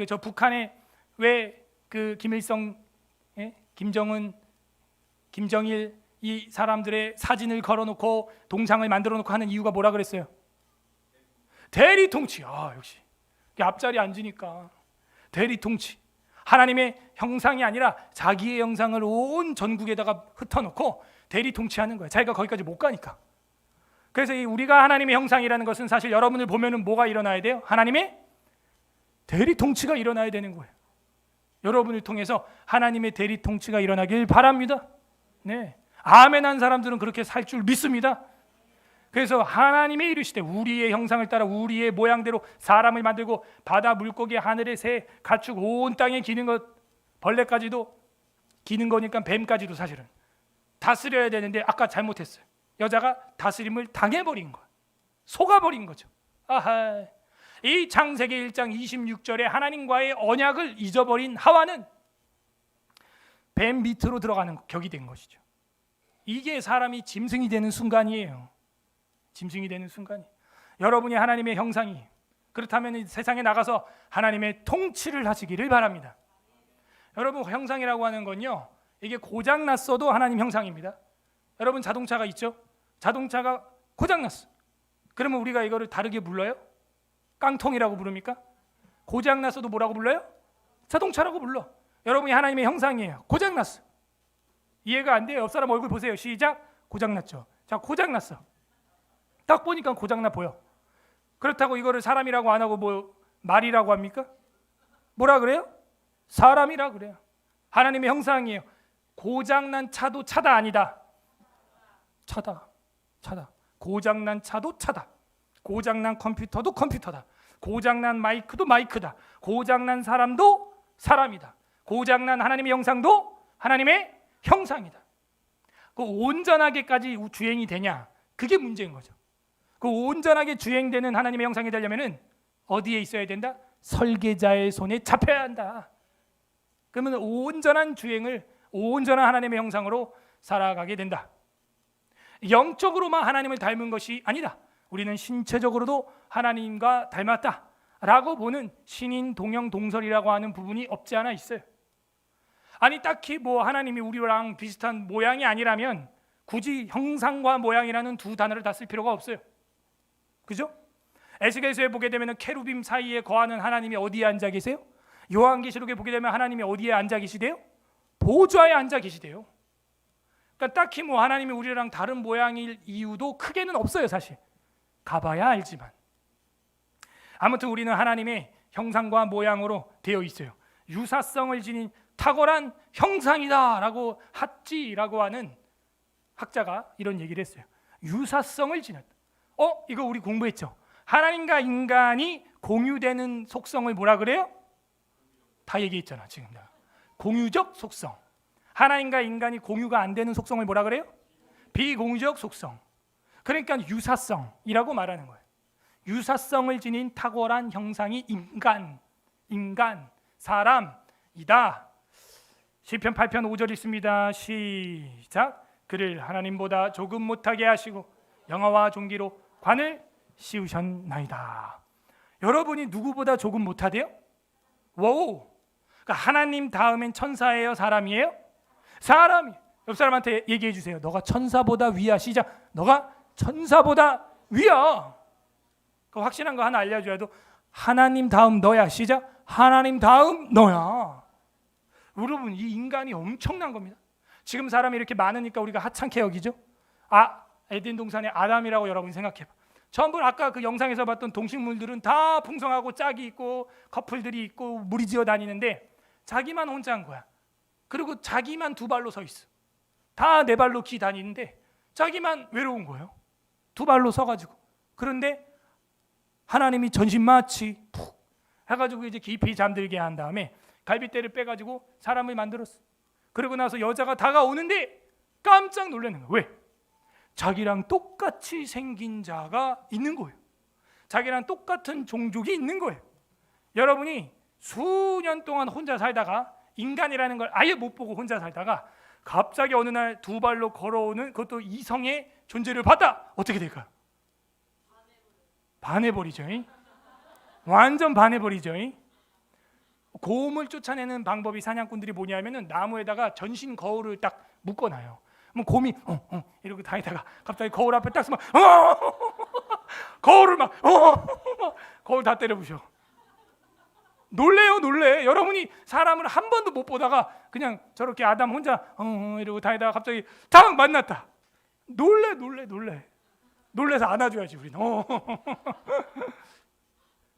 저 북한에 왜 그 김일성, 김정은, 김정일 이 사람들의 사진을 걸어놓고 동상을 만들어놓고 하는 이유가 뭐라 그랬어요? 대리통치. 역시 앞자리 앉으니까 대리통치. 하나님의 형상이 아니라 자기의 형상을 온 전국에다가 흩어놓고 대리통치하는 거예요. 자기가 거기까지 못 가니까. 그래서 우리가 하나님의 형상이라는 것은 사실 여러분을 보면은 뭐가 일어나야 돼요? 하나님의 대리통치가 일어나야 되는 거예요. 여러분을 통해서 하나님의 대리통치가 일어나길 바랍니다. 네, 아멘 한 사람들은 그렇게 살 줄 믿습니다. 그래서 하나님이 이르시되 우리의 형상을 따라 우리의 모양대로 사람을 만들고 바다 물고기 하늘의 새 가축 온 땅에 기는 것, 벌레까지도 기는 거니까 뱀까지도 사실은 다스려야 되는데 아까 잘못했어요. 여자가 다스림을 당해버린 거야. 속아버린 거죠. 이 창세기 1장 26절에 하나님과의 언약을 잊어버린 하와는 뱀 밑으로 들어가는 격이 된 것이죠. 이게 사람이 짐승이 되는 순간이에요. 짐승이 되는 순간이. 여러분이 하나님의 형상이. 그렇다면 세상에 나가서 하나님의 통치를 하시기를 바랍니다. 여러분 형상이라고 하는 건요, 이게 고장 났어도 하나님 형상입니다. 여러분 자동차가 있죠? 자동차가 고장 났어. 그러면 우리가 이거를 다르게 불러요? 깡통이라고 부릅니까? 고장 났어도 뭐라고 불러요? 자동차라고 불러. 여러분이 하나님의 형상이에요. 고장 났어. 이해가 안 돼요? 옆 사람 얼굴 보세요. 시작. 고장 났죠. 자, 고장 났어. 딱 보니까 고장나 보여. 그렇다고 이거를 사람이라고 안 하고 뭐 말이라고 합니까? 뭐라 그래요? 사람이라 그래요. 하나님의 형상이에요. 고장난 차도 차다 아니다. 차다. 고장난 차도 차다. 고장난 컴퓨터도 컴퓨터다. 고장난 마이크도 마이크다. 고장난 사람도 사람이다. 고장난 하나님의 형상도 하나님의 형상이다. 그 온전하게까지 주행이 되냐? 그게 문제인 거죠. 그 온전하게 주행되는 하나님의 형상이 되려면은 어디에 있어야 된다? 설계자의 손에 잡혀야 한다. 그러면 온전한 주행을 온전한 하나님의 형상으로 살아가게 된다. 영적으로만 하나님을 닮은 것이 아니다. 우리는 신체적으로도 하나님과 닮았다라고 보는 신인 동형 동설이라고 하는 부분이 없지 않아 있어요. 아니 딱히 뭐 하나님이 우리랑 비슷한 모양이 아니라면 굳이 형상과 모양이라는 두 단어를 다 쓸 필요가 없어요. 그죠? 에스겔서에 보게 되면 케루빔 사이에 거하는 하나님이 어디에 앉아 계세요? 요한계시록에 보게 되면 하나님이 어디에 앉아 계시대요? 보좌에 앉아 계시대요. 그러니까 딱히 뭐 하나님이 우리랑 다른 모양일 이유도 크게는 없어요. 사실 가봐야 알지만 아무튼 우리는 하나님의 형상과 모양으로 되어 있어요. 유사성을 지닌 탁월한 형상이다라고 핫지라고 하는 학자가 이런 얘기를 했어요. 유사성을 지닌. 이거 우리 공부했죠. 하나님과 인간이 공유되는 속성을 뭐라 그래요? 다 얘기했잖아 지금. 공유적 속성. 하나님과 인간이 공유가 안 되는 속성을 뭐라 그래요? 비공유적 속성. 그러니까 유사성이라고 말하는 거예요. 유사성을 지닌 탁월한 형상이 인간, 사람이다. 시편 8편 5절 있습니다. 시작. 그를 하나님보다 조금 못하게 하시고 영화와 종기로 관을 씌우셨나이다. 여러분이 누구보다 조금 못하대요? 와우. 그러니까 하나님 다음엔 천사예요, 사람이에요? 사람이. 옆 사람한테 얘기해 주세요. 너가 천사보다 위야. 시작. 너가 천사보다 위야. 그 확실한 거 하나 알려줘야도 하나님 다음 너야. 시작. 하나님 다음 너야. 여러분 이 인간이 엄청난 겁니다. 지금 사람이 이렇게 많으니까 우리가 하찮게 여기죠. 에덴 동산의 아담이라고 여러분 생각해봐. 전부 아까 그 영상에서 봤던 동식물들은 다 풍성하고 짝이 있고 커플들이 있고 무리지어 다니는데 자기만 혼자인 거야. 그리고 자기만 두 발로 서 있어. 다 네 발로 기 다니는데 자기만 외로운 거예요. 두 발로 서가지고. 그런데 하나님이 전신마취 푹 해가지고 이제 깊이 잠들게 한 다음에 갈빗대를 빼가지고 사람을 만들었어. 그러고 나서 여자가 다가오는데 깜짝 놀라는 거야. 왜? 자기랑 똑같이 생긴 자가 있는 거예요. 자기랑 똑같은 종족이 있는 거예요. 여러분이 수년 동안 혼자 살다가 인간이라는 걸 아예 못 보고 혼자 살다가 갑자기 어느 날 두 발로 걸어오는 그것도 이성의 존재를 봤다. 어떻게 될까요? 반해버리죠. 완전 반해버리죠. 곰을 쫓아내는 방법이 사냥꾼들이 뭐냐면은 나무에다가 전신 거울을 딱 묶어놔요. 그럼 곰이 이러고 다니다가 갑자기 거울 앞에 딱 서면 거울을 막 거울 다 때려 부셔. 놀래요, 놀래. 여러분이 사람을 한 번도 못 보다가 그냥 저렇게 아담 혼자 이러고 다니다가 갑자기 딱 만났다. 놀래. 놀래서 안아줘야지 우리는.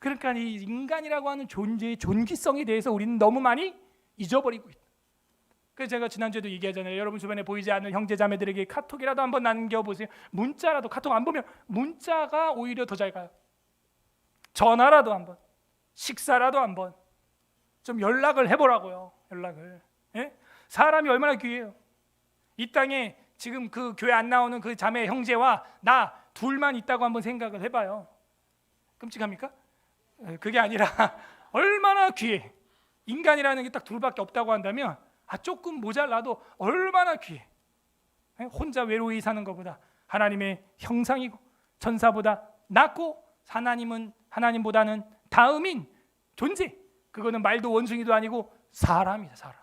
그러니까 이 인간이라고 하는 존재의 존귀성에 대해서 우리는 너무 많이 잊어버리고 있다. 그래서 제가 지난주에도 얘기하잖아요. 여러분 주변에 보이지 않는 형제 자매들에게 카톡이라도 한번 남겨보세요. 문자라도. 카톡 안 보면 문자가 오히려 더 잘 가요. 전화라도 한번, 식사라도 한번 좀 연락을 해보라고요. 연락을. 예? 사람이 얼마나 귀해요. 이 땅에 지금 그 교회 안 나오는 그 자매 형제와 나 둘만 있다고 한번 생각을 해봐요. 끔찍합니까? 그게 아니라 얼마나 귀해. 인간이라는 게 딱 둘밖에 없다고 한다면 조금 모자라도 얼마나 귀해. 혼자 외로이 사는 것보다 하나님의 형상이고 천사보다 낫고 하나님보다는 다음인 존재. 그거는 말도 원숭이도 아니고 사람이다. 사람.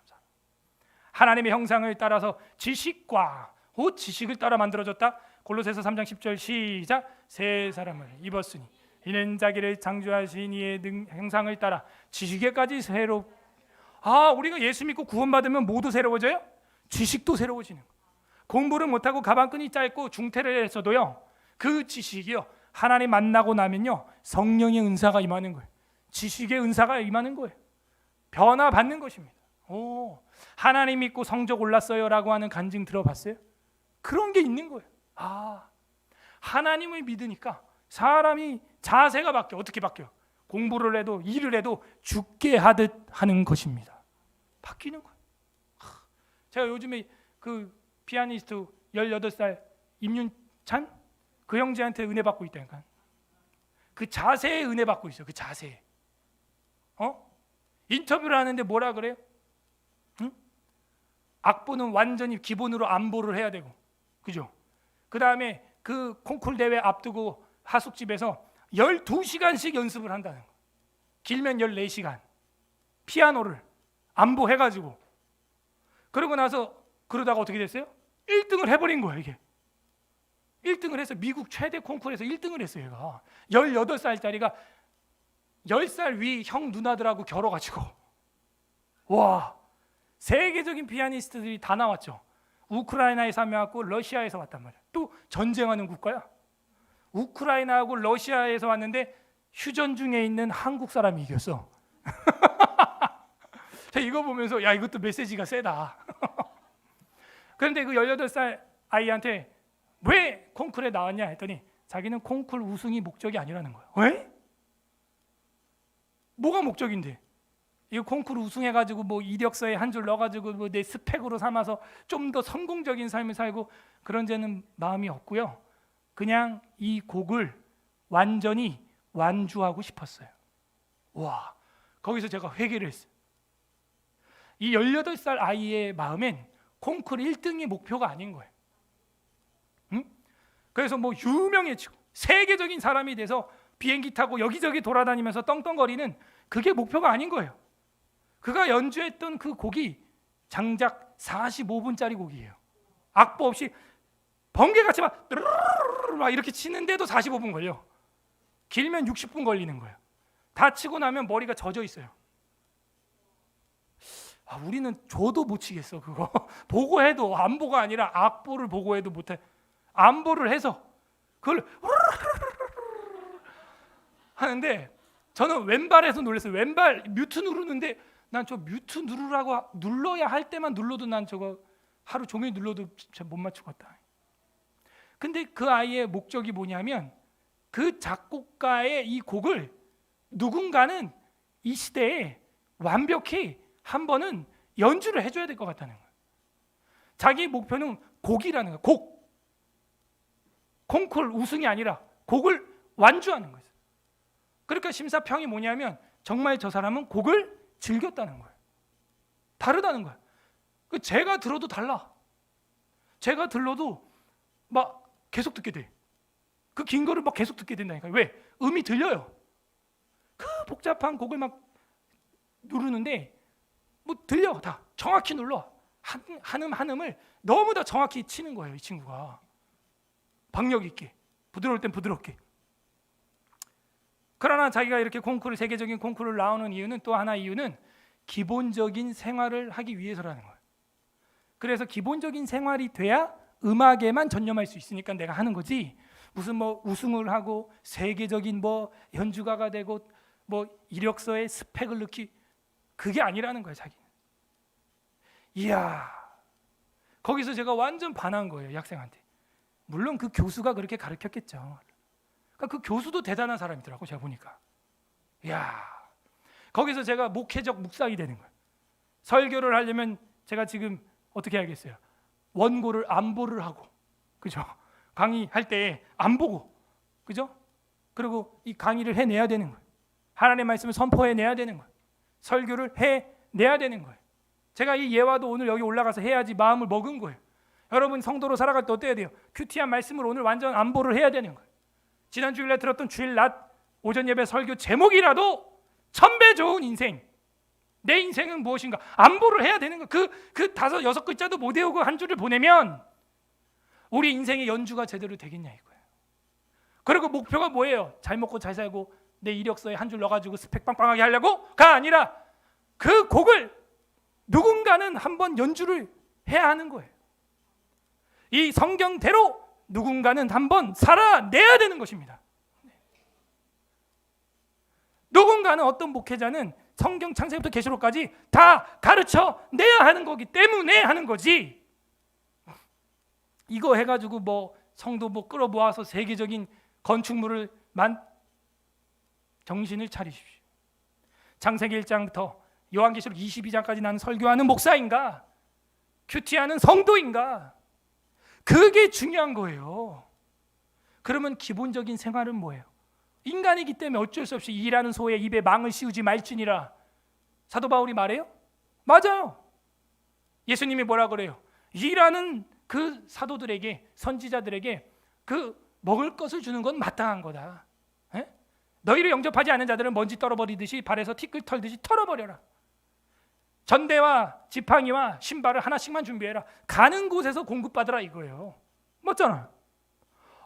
하나님의 형상을 따라서 지식과 지식을 따라 만들어졌다. 골로새서 3장 10절 시작. 새 사람을 입었으니 이는 자기를 창조하신 이의 형상을 따라 지식에까지 우리가 예수 믿고 구원받으면 모두 새로워져요? 지식도 새로워지는 거예요. 공부를 못하고 가방끈이 짧고 중퇴를 했어도요, 그 지식이요 하나님 만나고 나면요 성령의 은사가 임하는 거예요. 지식의 은사가 임하는 거예요. 변화받는 것입니다. 하나님 믿고 성적 올랐어요라고 하는 간증 들어봤어요? 그런 게 있는 거예요. 하나님을 믿으니까 사람이 자세가 바뀌어. 어떻게 바뀌어? 공부를 해도 일을 해도 죽게 하듯 하는 것입니다. 바뀌는 거예요. 제가 요즘에 그 피아니스트 18살 임윤찬 그 형제한테 은혜 받고 있다니까. 그 자세에 은혜 받고 있어요. 그 자세에. 인터뷰를 하는데 뭐라 그래요? 악보는 완전히 기본으로 안보를 해야 되고, 그죠? 그 다음에 그 콩쿨 대회 앞두고 하숙집에서 12시간씩 연습을 한다는 거. 길면 14시간 피아노를 안보해가지고. 그러고 나서 그러다가 어떻게 됐어요? 1등을 해버린 거예요. 이게 1등을 해서 미국 최대 콩쿨에서 1등을 했어요. 얘가 18살짜리가 10살 위 형 누나들하고 겨뤄가지고, 와, 세계적인 피아니스트들이 다 나왔죠. 우크라이나에서 한 명 왔고 러시아에서 왔단 말이야. 또 전쟁하는 국가야. 우크라이나하고 러시아에서 왔는데 휴전 중에 있는 한국 사람이 이겼어. 제가 이거 보면서 야, 이것도 메시지가 세다. 그런데 그 18살 아이한테 왜 콩쿨에 나왔냐 했더니 자기는 콩쿨 우승이 목적이 아니라는 거야. 왜? 뭐가 목적인데? 이거 콩쿨 우승해가지고 뭐 이력서에 한 줄 넣어가지고 뭐 내 스펙으로 삼아서 좀 더 성공적인 삶을 살고 그런 데는 마음이 없고요. 그냥 이 곡을 완전히 완주하고 싶었어요. 와, 거기서 제가 회개를 했어요. 이 18살 아이의 마음엔 콩쿨 1등이 목표가 아닌 거예요. 그래서 뭐 유명해지고 세계적인 사람이 돼서 비행기 타고 여기저기 돌아다니면서 떵떵거리는 그게 목표가 아닌 거예요. 그가 연주했던 그 곡이 장작 45분짜리 곡이에요. 악보 없이 번개같이 막 이렇게 치는데도 45분 걸려. 길면 60분 걸리는 거예요. 다 치고 나면 머리가 젖어 있어요. 우리는 저도 못 치겠어 그거. 보고해도 안보가 아니라 악보를 보고해도 못해. 안보를 해서 그걸 하는데 저는 왼발에서 놀랐어요. 왼발 뮤트 누르는데 난 저 뮤트 누르라고 눌러야 할 때만 눌러도 난 저거 하루 종일 눌러도 못 맞추겠다. 근데 그 아이의 목적이 뭐냐면 그 작곡가의 이 곡을 누군가는 이 시대에 완벽히 한 번은 연주를 해줘야 될 것 같다는 거예요. 자기 목표는 곡이라는 거예요. 곡. 콩쿨 우승이 아니라 곡을 완주하는 거예요. 그러니까 심사평이 뭐냐면 정말 저 사람은 곡을 즐겼다는 거예요. 다르다는 거예요. 제가 들어도 달라. 제가 들러도 막 계속 듣게 돼. 그 긴 거를 막 계속 듣게 된다니까요. 왜? 음이 들려요. 그 복잡한 곡을 막 누르는데 뭐 들려. 다 정확히 눌러. 한 음을 너무 다 정확히 치는 거예요. 이 친구가 박력 있게, 부드러울 땐 부드럽게. 그러나 자기가 이렇게 콩쿠르, 세계적인 콩쿠르를 나오는 이유는 또 하나 이유는 기본적인 생활을 하기 위해서라는 거예요. 그래서 기본적인 생활이 돼야 음악에만 전념할 수 있으니까 내가 하는 거지. 무슨 뭐 우승을 하고 세계적인 뭐 연주가가 되고 뭐 이력서에 스펙을 넣기, 그게 아니라는 거예요. 자기는. 이야, 거기서 제가 완전 반한 거예요. 이 학생한테. 물론 그 교수가 그렇게 가르쳤겠죠. 그러니까 그 교수도 대단한 사람이더라고. 제가 보니까. 이야, 거기서 제가 목회적 묵상이 되는 거예요. 설교를 하려면 제가 지금 어떻게 해야겠어요? 원고를 안보를 하고, 그죠? 강의할 때 안 보고, 그죠? 그리고 이 강의를 해내야 되는 거예요. 하나님의 말씀을 선포해내야 되는 거예요. 설교를 해내야 되는 거예요. 제가 이 예화도 오늘 여기 올라가서 해야지 마음을 먹은 거예요. 여러분 성도로 살아갈 때 어때야 돼요? 큐티한 말씀을 오늘 완전 안보를 해야 되는 거예요. 지난 주일에 들었던 주일 낮 오전 예배 설교 제목이라도 천배 좋은 인생, 내 인생은 무엇인가 안보를 해야 되는 거예요. 그 5, 6글자도 못 외우고 한 주를 보내면 우리 인생의 연주가 제대로 되겠냐 이거예요. 그리고 목표가 뭐예요? 잘 먹고 잘 살고 내 이력서에 한 줄 넣어가지고 스펙 빵빵하게 하려고가 아니라 그 곡을 누군가는 한번 연주를 해야 하는 거예요. 이 성경대로 누군가는 한번 살아내야 되는 것입니다. 누군가는, 어떤 목회자는 성경 창세기부터 계시록까지 다 가르쳐 내야 하는 거기 때문에 하는 거지. 이거 해가지고 뭐 성도 뭐 끌어모아서 세계적인 건축물을 정신을 차리십시오. 창세기 1장부터 요한계시록 22장까지 나는 설교하는 목사인가? 큐티하는 성도인가? 그게 중요한 거예요. 그러면 기본적인 생활은 뭐예요? 인간이기 때문에 어쩔 수 없이 일하는 소의 입에 망을 씌우지 말지니라. 사도 바울이 말해요? 맞아요. 예수님이 뭐라 그래요? 일하는 그 사도들에게, 선지자들에게 그 먹을 것을 주는 건 마땅한 거다. 에? 너희를 영접하지 않은 자들은 먼지 떨어버리듯이 발에서 티끌 털듯이 털어버려라. 전대와 지팡이와 신발을 하나씩만 준비해라. 가는 곳에서 공급받으라 이거예요. 맞잖아.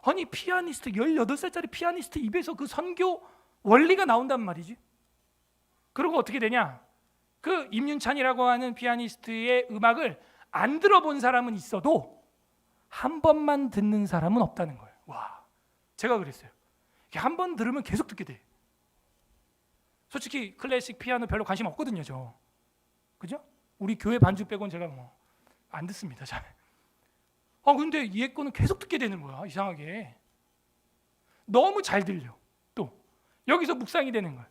아니 피아니스트 18살짜리 피아니스트 입에서 그 선교 원리가 나온단 말이지. 그리고 어떻게 되냐? 그 임윤찬이라고 하는 피아니스트의 음악을 안 들어본 사람은 있어도 한 번만 듣는 사람은 없다는 거예요. 와, 제가 그랬어요. 한 번 들으면 계속 듣게 돼. 솔직히 클래식 피아노 별로 관심 없거든요, 저. 그죠? 우리 교회 반주 빼고는 제가 뭐 안 듣습니다, 잘. 근데 얘 거는 계속 듣게 되는 거야, 이상하게. 너무 잘 들려. 또 여기서 묵상이 되는 거야.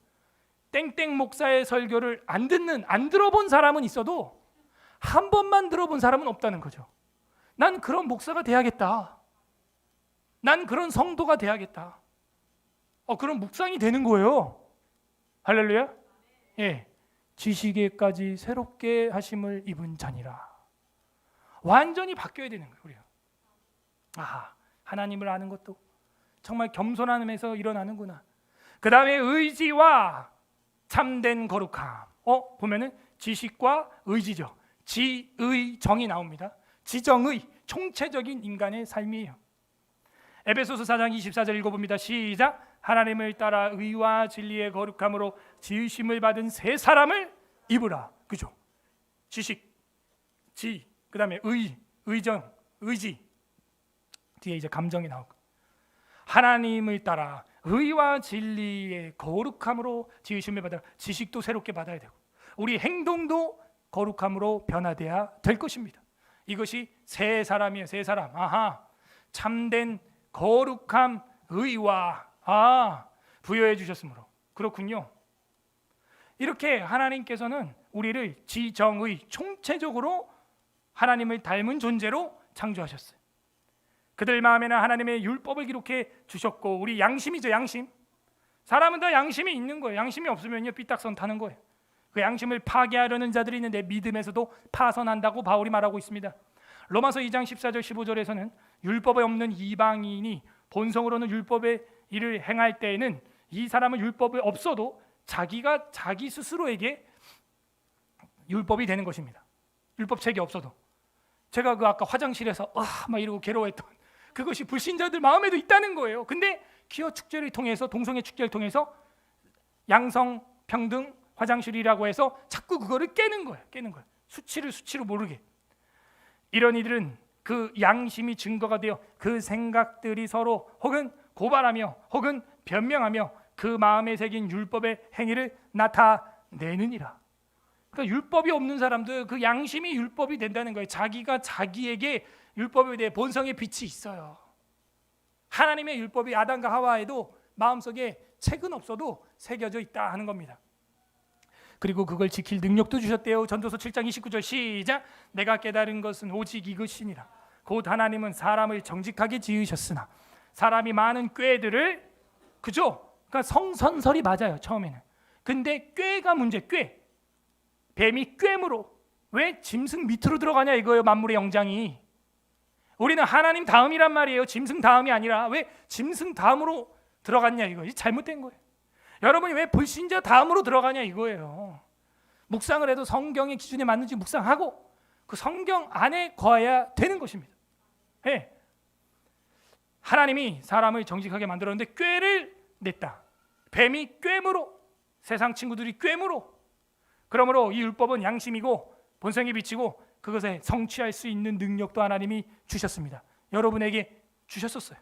땡땡 목사의 설교를 안 들어본 사람은 있어도 한 번만 들어본 사람은 없다는 거죠. 난 그런 목사가 돼야겠다. 난 그런 성도가 돼야겠다. 그런 묵상이 되는 거예요. 할렐루야. 예, 지식에까지 새롭게 하심을 입은 자니라. 완전히 바뀌어야 되는 거예요, 우리가. 하나님을 아는 것도 정말 겸손함에서 일어나는구나. 그 다음에 의지와 참된 거룩함. 보면은 지식과 의지죠. 지의 정이 나옵니다. 지정의 총체적인 인간의 삶이에요. 에베소서 4장 24절 읽어봅니다. 시작. 하나님을 따라 의와 진리의 거룩함으로 지으심을 받은 새 사람을 입으라. 그죠? 지식, 지, 그 다음에 의정, 의지. 뒤에 이제 감정이 나오고. 하나님을 따라 의와 진리의 거룩함으로 지으심을 받아. 지식도 새롭게 받아야 되고 우리 행동도 거룩함으로 변화돼야 될 것입니다. 이것이 새 사람이에요. 새 사람. 참된 거룩함, 의와 부여해 주셨으므로. 그렇군요. 이렇게 하나님께서는 우리를 지정의 총체적으로 하나님을 닮은 존재로 창조하셨어요. 그들 마음에는 하나님의 율법을 기록해 주셨고, 우리 양심이죠, 양심. 사람은 다 양심이 있는 거예요. 양심이 없으면요 삐딱선 타는 거예요. 그 양심을 파괴하려는 자들이 있는데 믿음에서도 파선한다고 바울이 말하고 있습니다. 로마서 2장 14절 15절에서는 율법에 없는 이방인이 본성으로는 율법의 일을 행할 때에는 이 사람은 율법이 없어도 자기가 자기 스스로에게 율법이 되는 것입니다. 율법책이 없어도. 제가 그 아까 화장실에서 막 이러고 괴로워했던 그것이 불신자들 마음에도 있다는 거예요. 근데 기어 축제를 통해서, 동성애 축제를 통해서 양성 평등 화장실이라고 해서 자꾸 그거를 깨는 거예요. 수치를 수치로 모르게. 이런 이들은 그 양심이 증거가 되어 그 생각들이 서로 혹은 고발하며 혹은 변명하며 그 마음에 새긴 율법의 행위를 나타내느니라. 그러니까 율법이 없는 사람도 그 양심이 율법이 된다는 거예요. 자기가 자기에게 율법에 대해 본성의 빛이 있어요. 하나님의 율법이 아담과 하와에도 마음속에 책은 없어도 새겨져 있다 하는 겁니다. 그리고 그걸 지킬 능력도 주셨대요. 전도서 7장 29절 시작. 내가 깨달은 것은 오직 이것이니라. 곧 하나님은 사람을 정직하게 지으셨으나 사람이 많은 꾀들을, 그죠? 그러니까 성선설이 맞아요, 처음에는. 근데 꾀가 문제, 꾀. 뱀이 꾀므로. 왜 짐승 밑으로 들어가냐 이거예요, 만물의 영장이. 우리는 하나님 다음이란 말이에요. 짐승 다음이 아니라. 왜 짐승 다음으로 들어갔냐 이거. 잘못된 거예요. 여러분이 왜 불신자 다음으로 들어가냐 이거예요. 묵상을 해도 성경의 기준에 맞는지 묵상하고 그 성경 안에 거해야 되는 것입니다. 네. 하나님이 사람을 정직하게 만들었는데 꾀를 냈다. 뱀이 꾀므로, 세상 친구들이 꾀므로. 그러므로 이 율법은 양심이고 본성에 비치고 그것에 성취할 수 있는 능력도 하나님이 주셨습니다. 여러분에게 주셨었어요.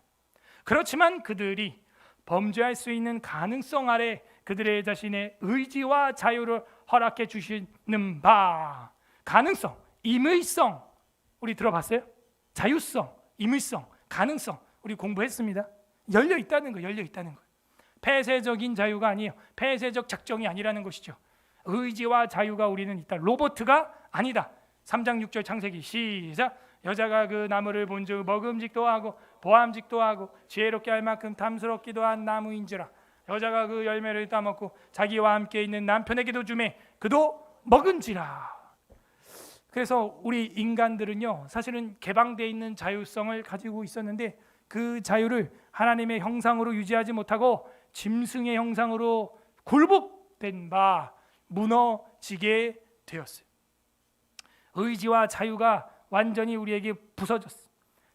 그렇지만 그들이 범죄할 수 있는 가능성 아래 그들의 자신의 의지와 자유를 허락해 주시는 바. 가능성, 임의성 우리 들어봤어요? 자유성, 임의성, 가능성 우리 공부했습니다. 열려 있다는 거, 열려 있다는 거. 폐쇄적인 자유가 아니에요. 폐쇄적 작정이 아니라는 것이죠. 의지와 자유가 우리는 있다. 로봇가 아니다. 3장 6절 창세기 시작. 여자가 그 나무를 본즉 먹음직도 하고 보암직도 하고 지혜롭게 할 만큼 탐스럽기도 한 나무인지라. 여자가 그 열매를 따먹고 자기와 함께 있는 남편에게도 주매 그도 먹은지라. 그래서 우리 인간들은요, 사실은 개방되어 있는 자유성을 가지고 있었는데 그 자유를 하나님의 형상으로 유지하지 못하고 짐승의 형상으로 굴복된 바 무너지게 되었어요. 의지와 자유가 완전히 우리에게 부서졌어요.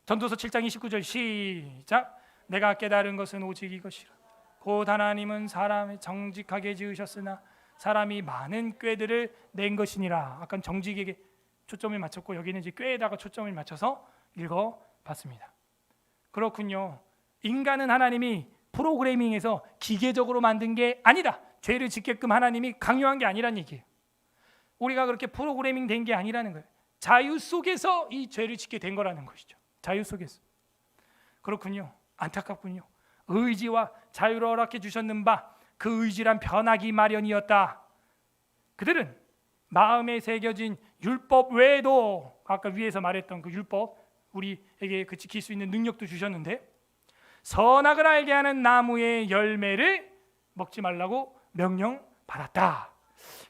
전도서 7장 29절 시작. 내가 깨달은 것은 오직 이것이라. 곧 하나님은 사람을 정직하게 지으셨으나 사람이 많은 꾀들을 낸 것이니라. 아까 정직에게 초점을 맞췄고 여기는 이제 꾀에다가 초점을 맞춰서 읽어봤습니다. 그렇군요. 인간은 하나님이 프로그래밍에서 기계적으로 만든 게 아니다. 죄를 짓게끔 하나님이 강요한 게 아니란 얘기예요. 우리가 그렇게 프로그래밍 된 게 아니라는 거예요. 자유 속에서 이 죄를 짓게 된 거라는 것이죠. 자유 속에서. 그렇군요. 안타깝군요. 의지와 자유를 허락해 주셨는 바 그 의지란 변하기 마련이었다. 그들은 마음에 새겨진 율법 외에도 아까 위에서 말했던 그 율법 우리에게 그 지킬 수 있는 능력도 주셨는데 선악을 알게 하는 나무의 열매를 먹지 말라고 명령받았다.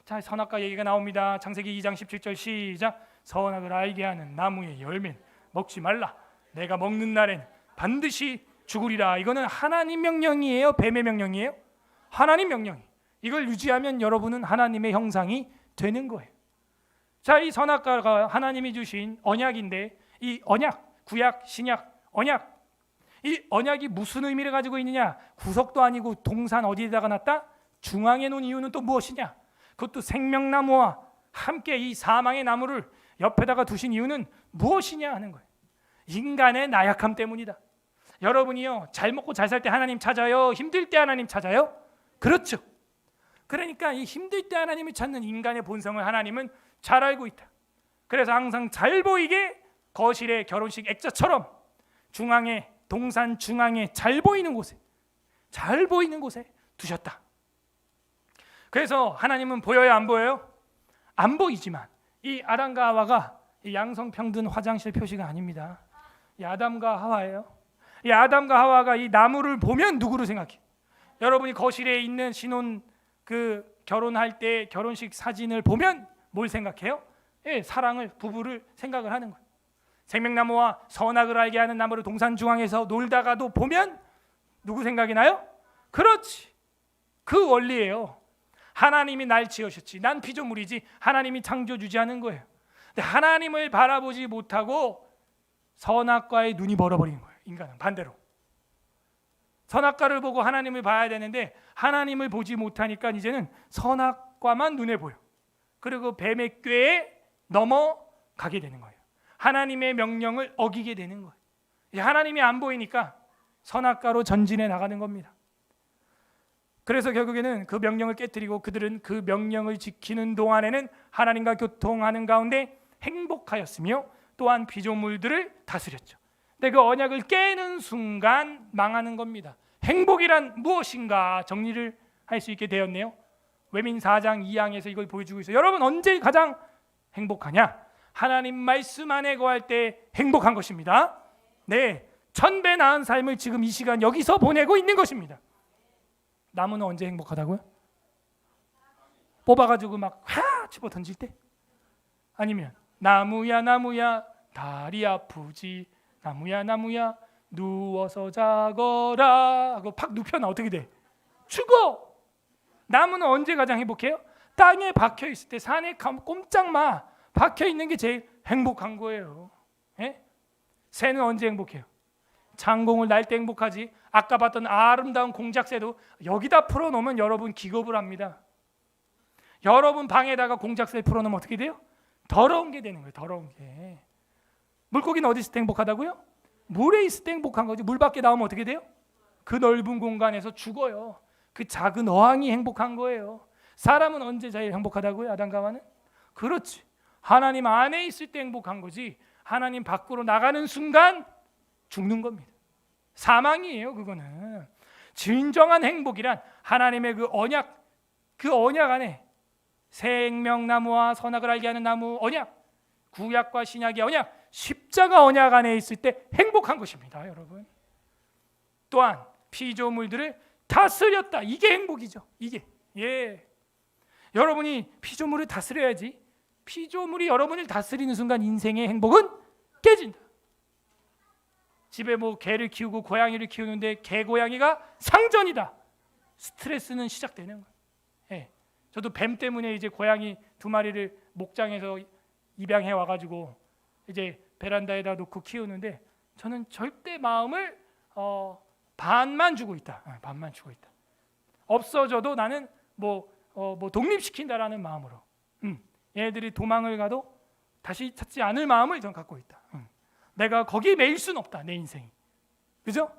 자, 선악과 얘기가 나옵니다. 창세기 2장 17절 시작. 선악을 알게 하는 나무의 열매는 먹지 말라. 내가 먹는 날엔 반드시 죽으리라. 이거는 하나님 명령이에요? 뱀의 명령이에요? 하나님 명령. 이걸 유지하면 여러분은 하나님의 형상이 되는 거예요. 자, 이 선악과가 하나님이 주신 언약인데 이 언약, 구약, 신약, 언약. 이 언약이 무슨 의미를 가지고 있느냐? 구석도 아니고 동산 어디에다가 놨다? 중앙에 놓은 이유는 또 무엇이냐? 그것도 생명나무와 함께 이 사망의 나무를 옆에다가 두신 이유는 무엇이냐 하는 거예요. 인간의 나약함 때문이다. 여러분이요, 잘 먹고 잘 살 때 하나님 찾아요? 힘들 때 하나님 찾아요? 그렇죠. 그러니까 이 힘들 때 하나님을 찾는 인간의 본성을 하나님은 잘 알고 있다. 그래서 항상 잘 보이게 거실의 결혼식 액자처럼 중앙에, 동산 중앙에 잘 보이는 곳에 두셨다. 그래서 하나님은 보여요, 안 보여요? 안 보이지만 이 아담과 하와가 이 양성평등 화장실 표시가 아닙니다. 이 아담과 하와예요. 이 아담과 하와가 이 나무를 보면 누구를 생각해? 여러분이 거실에 있는 신혼 그 결혼할 때 결혼식 사진을 보면 뭘 생각해요? 예, 사랑을, 부부를 생각을 하는 거예요. 생명나무와 선악을 알게 하는 나무를 동산 중앙에서 놀다가도 보면 누구 생각이 나요? 그렇지. 그 원리예요. 하나님이 날 지으셨지. 난 피조물이지. 하나님이 창조주지 하는 거예요. 근데 하나님을 바라보지 못하고 선악과에 눈이 멀어버린 거예요. 인간은 반대로. 선악과를 보고 하나님을 봐야 되는데 하나님을 보지 못하니까 이제는 선악과만 눈에 보여. 그리고 뱀의 꾀에 넘어가게 되는 거예요. 하나님의 명령을 어기게 되는 거예요. 하나님이 안 보이니까 선악과로 전진해 나가는 겁니다. 그래서 결국에는 그 명령을 깨뜨리고 그들은 그 명령을 지키는 동안에는 하나님과 교통하는 가운데 행복하였으며 또한 피조물들을 다스렸죠. 근데 그 언약을 깨는 순간 망하는 겁니다. 행복이란 무엇인가 정리를 할 수 있게 되었네요. 외민 4장 2항에서 이걸 보여주고 있어요. 여러분 언제 가장 행복하냐? 하나님 말씀 안에 거할 때 행복한 것입니다. 네, 1000배 나은 삶을 지금 이 시간 여기서 보내고 있는 것입니다. 나무는 언제 행복하다고요? 뽑아가지고 막 집어 던질 때? 아니면 나무야 나무야 다리 아프지 나무야 나무야 누워서 자거라 하고 팍 눕혀놔 어떻게 돼? 죽어. 나무는 언제 가장 행복해요? 땅에 박혀있을 때, 산에 꼼짝마 박혀있는 게 제일 행복한 거예요. 예? 새는 언제 행복해요? 창공을 날 때 행복하지. 아까 봤던 아름다운 공작새도 여기다 풀어놓으면 여러분 기겁을 합니다. 여러분 방에다가 공작새 풀어놓으면 어떻게 돼요? 더러운 게 되는 거예요. 더러운 게. 물고기는 어디 있을 때 행복하다고요? 물에 있을 때 행복한 거지. 물 밖에 나오면 어떻게 돼요? 그 넓은 공간에서 죽어요. 그 작은 어항이 행복한 거예요. 사람은 언제 제일 행복하다고요? 아담과 하와는? 그렇지. 하나님 안에 있을 때 행복한 거지. 하나님 밖으로 나가는 순간 죽는 겁니다. 사망이에요. 그거는. 진정한 행복이란 하나님의 그 언약 안에 생명나무와 선악을 알게 하는 나무 언약, 구약과 신약의 언약, 십자가 언약 안에 있을 때 행복한 것입니다. 여러분. 또한 피조물들을 다스렸다. 이게 행복이죠. 이게. 여러분이 피조물을 다스려야지. 피조물이 여러분을 다스리는 순간 인생의 행복은 깨진다. 집에 뭐 개를 키우고 고양이를 키우는데 개 고양이가 상전이다. 스트레스는 시작되는 거예요. 저도 뱀 때문에 이제 고양이 2마리를 목장에서 입양해 와가지고 이제 베란다에다 놓고 키우는데 저는 절대 마음을 반만 주고 있다. 반만 주고 있다. 없어져도 나는 뭐 독립시킨다라는 마음으로. 얘들이 도망을 가도 다시 찾지 않을 마음을 저는 갖고 있다. 내가 거기에 매일 수는 없다. 내 인생이. 그죠?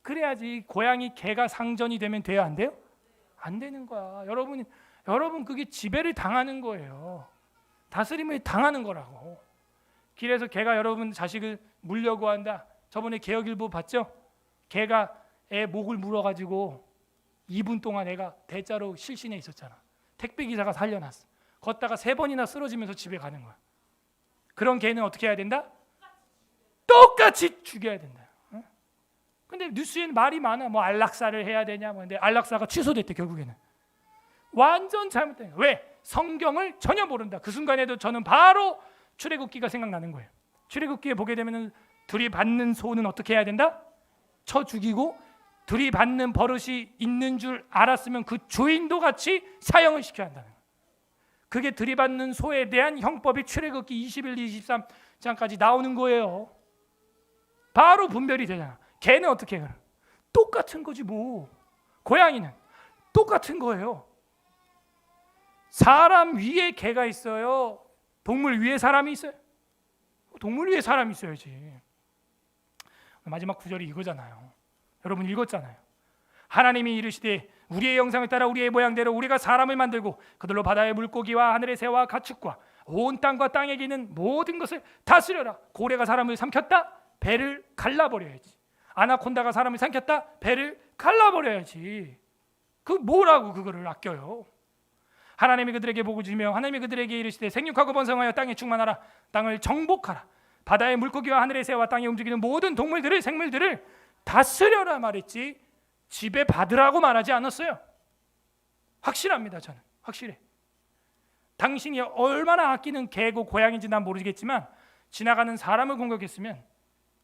그래야지. 고양이 개가 상전이 되면 돼요? 안 돼요? 안 되는 거야. 여러분 그게 지배를 당하는 거예요. 다스림을 당하는 거라고. 길에서 개가 여러분 자식을 물려고 한다. 저번에 개혁일보 봤죠? 개가 애 목을 물어가지고 2분 동안 애가 대자로 실신해 있었잖아. 택배기사가 살려놨어. 걷다가 3번이나 쓰러지면서 집에 가는 거야. 그런 개는 어떻게 해야 된다? 똑같이 죽여야 된다. 근데 뉴스에는 말이 많아. 뭐 안락사를 해야 되냐. 근데 안락사가 취소됐대 결국에는. 완전 잘못된 거야. 왜? 성경을 전혀 모른다. 그 순간에도 저는 바로 출애굽기가 생각나는 거예요. 출애굽기에 보게 되면 들이받는 소는 어떻게 해야 된다? 쳐 죽이고 들이받는 버릇이 있는 줄 알았으면 그 주인도 같이 사형을 시켜야 한다는 거예요. 그게 들이받는 소에 대한 형법이 출애굽기 21, 23장까지 나오는 거예요. 바로 분별이 되잖아. 개는 어떻게 해요? 똑같은 거지 뭐. 고양이는 똑같은 거예요. 사람 위에 개가 있어요? 동물 위에 사람이 있어요? 동물 위에 사람이 있어야지. 마지막 구절이 이거잖아요. 여러분 읽었잖아요. 하나님이 이르시되 우리의 영상을 따라 우리의 모양대로 우리가 사람을 만들고 그들로 바다의 물고기와 하늘의 새와 가축과 온 땅과 땅에 있는 모든 것을 다스려라. 고래가 사람을 삼켰다? 배를 갈라버려야지. 아나콘다가 사람을 삼켰다? 배를 갈라버려야지. 그 뭐라고 그거를 아껴요. 하나님이 그들에게 복을 주시며 하나님이 그들에게 이르시되 생육하고 번성하여 땅에 충만하라. 땅을 정복하라. 바다의 물고기와 하늘의 새와 땅에 움직이는 모든 동물들을 생물들을 다스려라 말했지 지배 받으라고 말하지 않았어요. 확실합니다. 저는 확실해. 당신이 얼마나 아끼는 개고 고양인지 난 모르겠지만 지나가는 사람을 공격했으면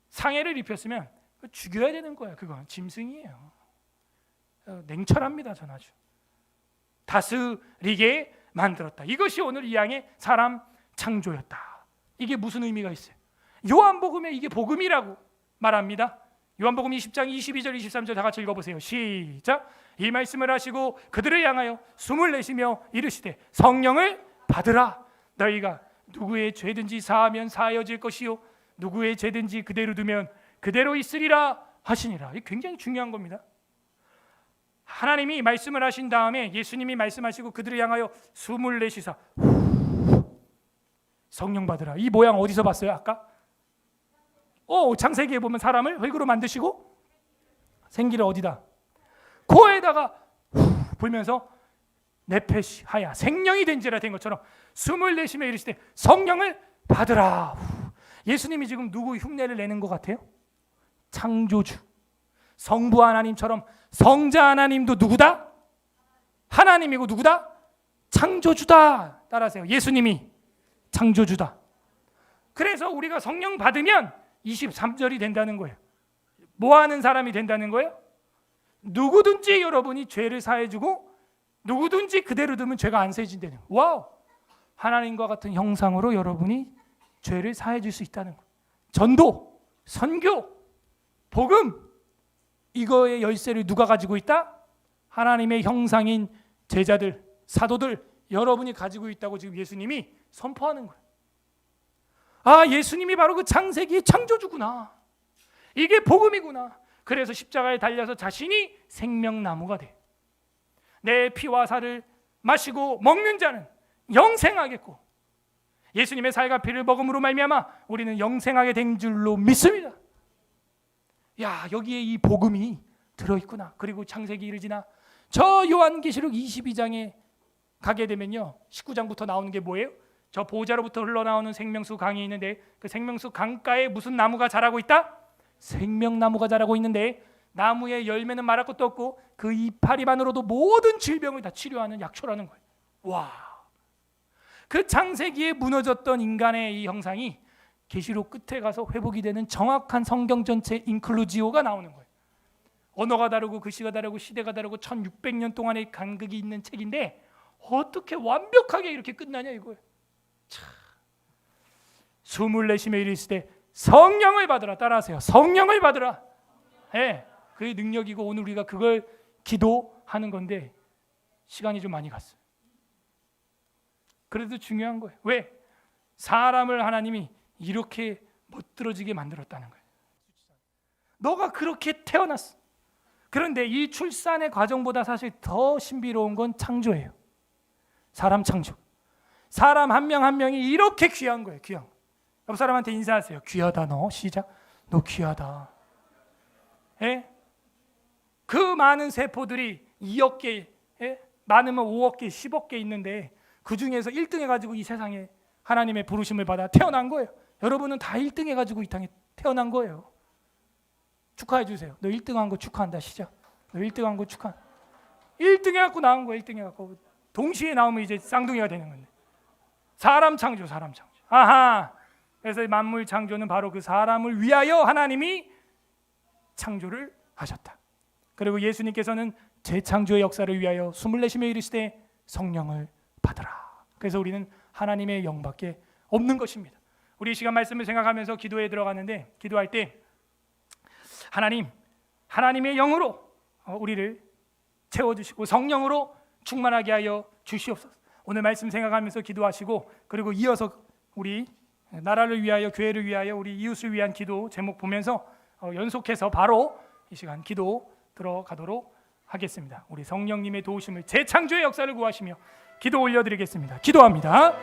상해를 입혔으면 죽여야 되는 거야. 그건 짐승이에요. 냉철합니다. 전 아주. 다스리게 만들었다. 이것이 오늘 이 양의 사람 창조였다. 이게 무슨 의미가 있어요? 요한복음에 이게 복음이라고 말합니다. 요한복음 20장 22절 23절 다 같이 읽어보세요. 시작. 이 말씀을 하시고 그들을 향하여 숨을 내쉬며 이르시되 성령을 받으라. 너희가 누구의 죄든지 사하면 사하여질 것이요 누구의 죄든지 그대로 두면 그대로 있으리라 하시니라. 이게 굉장히 중요한 겁니다. 하나님이 말씀을 하신 다음에 예수님이 말씀하시고 그들을 향하여 숨을 내쉬사 성령 받으라. 이 모양 어디서 봤어요? 아까? 창세기에 보면 사람을 흙으로 만드시고 생기를 어디다? 코에다가 불면서 네페시 하야 생명이 된지라 된 것처럼 숨을 내쉬며 이르시되 성령을 받으라. 예수님이 지금 누구 흉내를 내는 것 같아요? 창조주. 성부 하나님처럼 성자 하나님도 누구다? 하나님이고 누구다? 창조주다. 따라하세요. 예수님이 창조주다. 그래서 우리가 성령 받으면 23절이 된다는 거예요. 뭐 하는 사람이 된다는 거예요? 누구든지 여러분이 죄를 사해주고 누구든지 그대로 두면 죄가 안 세진다는 거예요. 와우! 하나님과 같은 형상으로 여러분이 죄를 사해줄 수 있다는 거예요. 전도, 선교, 복음 이거의 열쇠를 누가 가지고 있다? 하나님의 형상인 제자들, 사도들 여러분이 가지고 있다고 지금 예수님이 선포하는 거예요. 아, 예수님이 바로 그 창세기의 창조주구나. 이게 복음이구나. 그래서 십자가에 달려서 자신이 생명나무가 돼. 내 피와 살을 마시고 먹는 자는 영생하겠고 예수님의 살과 피를 먹음으로 말미암아 우리는 영생하게 된 줄로 믿습니다. 야, 여기에 이 복음이 들어있구나. 그리고 창세기 이르 지나 저 요한계시록 22장에 가게 되면요, 19장부터 나오는 게 뭐예요? 저 보좌로부터 흘러나오는 생명수 강이 있는데 그 생명수 강가에 무슨 나무가 자라고 있다? 생명나무가 자라고 있는데 나무의 열매는 말할 것도 없고 그 이파리만으로도 모든 질병을 다 치료하는 약초라는 거예요. 와, 그 창세기에 무너졌던 인간의 이 형상이 계시록 끝에 가서 회복이 되는 정확한 성경 전체 인클루지오가 나오는 거예요. 언어가 다르고 글씨가 다르고 시대가 다르고 1600년 동안의 간극이 있는 책인데 어떻게 완벽하게 이렇게 끝나냐 이거예요. 참. 숨을 내쉬며 이르시되 성령을 받으라. 따라하세요. 성령을 받으라. 네, 그게 능력이고 오늘 우리가 그걸 기도하는 건데 시간이 좀 많이 갔어요. 그래도 중요한 거예요. 왜? 사람을 하나님이 이렇게 멋들어지게 만들었다는 거예요. 너가 그렇게 태어났어. 그런데 이 출산의 과정보다 사실 더 신비로운 건 창조예요. 사람 창조. 사람 한 명 한 명이 이렇게 귀한 거예요. 귀한. 옆 사람한테 인사하세요. 귀하다 너. 시작. 너 귀하다. 예? 그 많은 세포들이 2억 개, 예? 많으면 5억 개, 10억 개 있는데 그 중에서 1등 해가지고 이 세상에 하나님의 부르심을 받아 태어난 거예요. 여러분은 다 1등 해가지고 이 땅에 태어난 거예요. 축하해 주세요. 너 1등 한 거 축하한다. 시작. 너 1등 한 거 축하. 1등 해갖고 나온 거야. 1등 해갖고 동시에 나오면 이제 쌍둥이가 되는 건데. 사람 창조, 사람 창조. 아하. 그래서 만물 창조는 바로 그 사람을 위하여 하나님이 창조를 하셨다. 그리고 예수님께서는 재창조의 역사를 위하여 숨을 내쉬며 이르시되 성령을 받으라. 그래서 우리는 하나님의 영밖에 없는 것입니다. 우리 이 시간 말씀을 생각하면서 기도에 들어가는데 기도할 때 하나님의 영으로 우리를 채워주시고 성령으로 충만하게 하여 주시옵소서. 오늘 말씀 생각하면서 기도하시고 그리고 이어서 우리 나라를 위하여 교회를 위하여 우리 이웃을 위한 기도 제목 보면서 연속해서 바로 이 시간 기도 들어가도록 하겠습니다. 우리 성령님의 도우심을 재창조의 역사를 구하시며 기도 올려드리겠습니다. 기도합니다.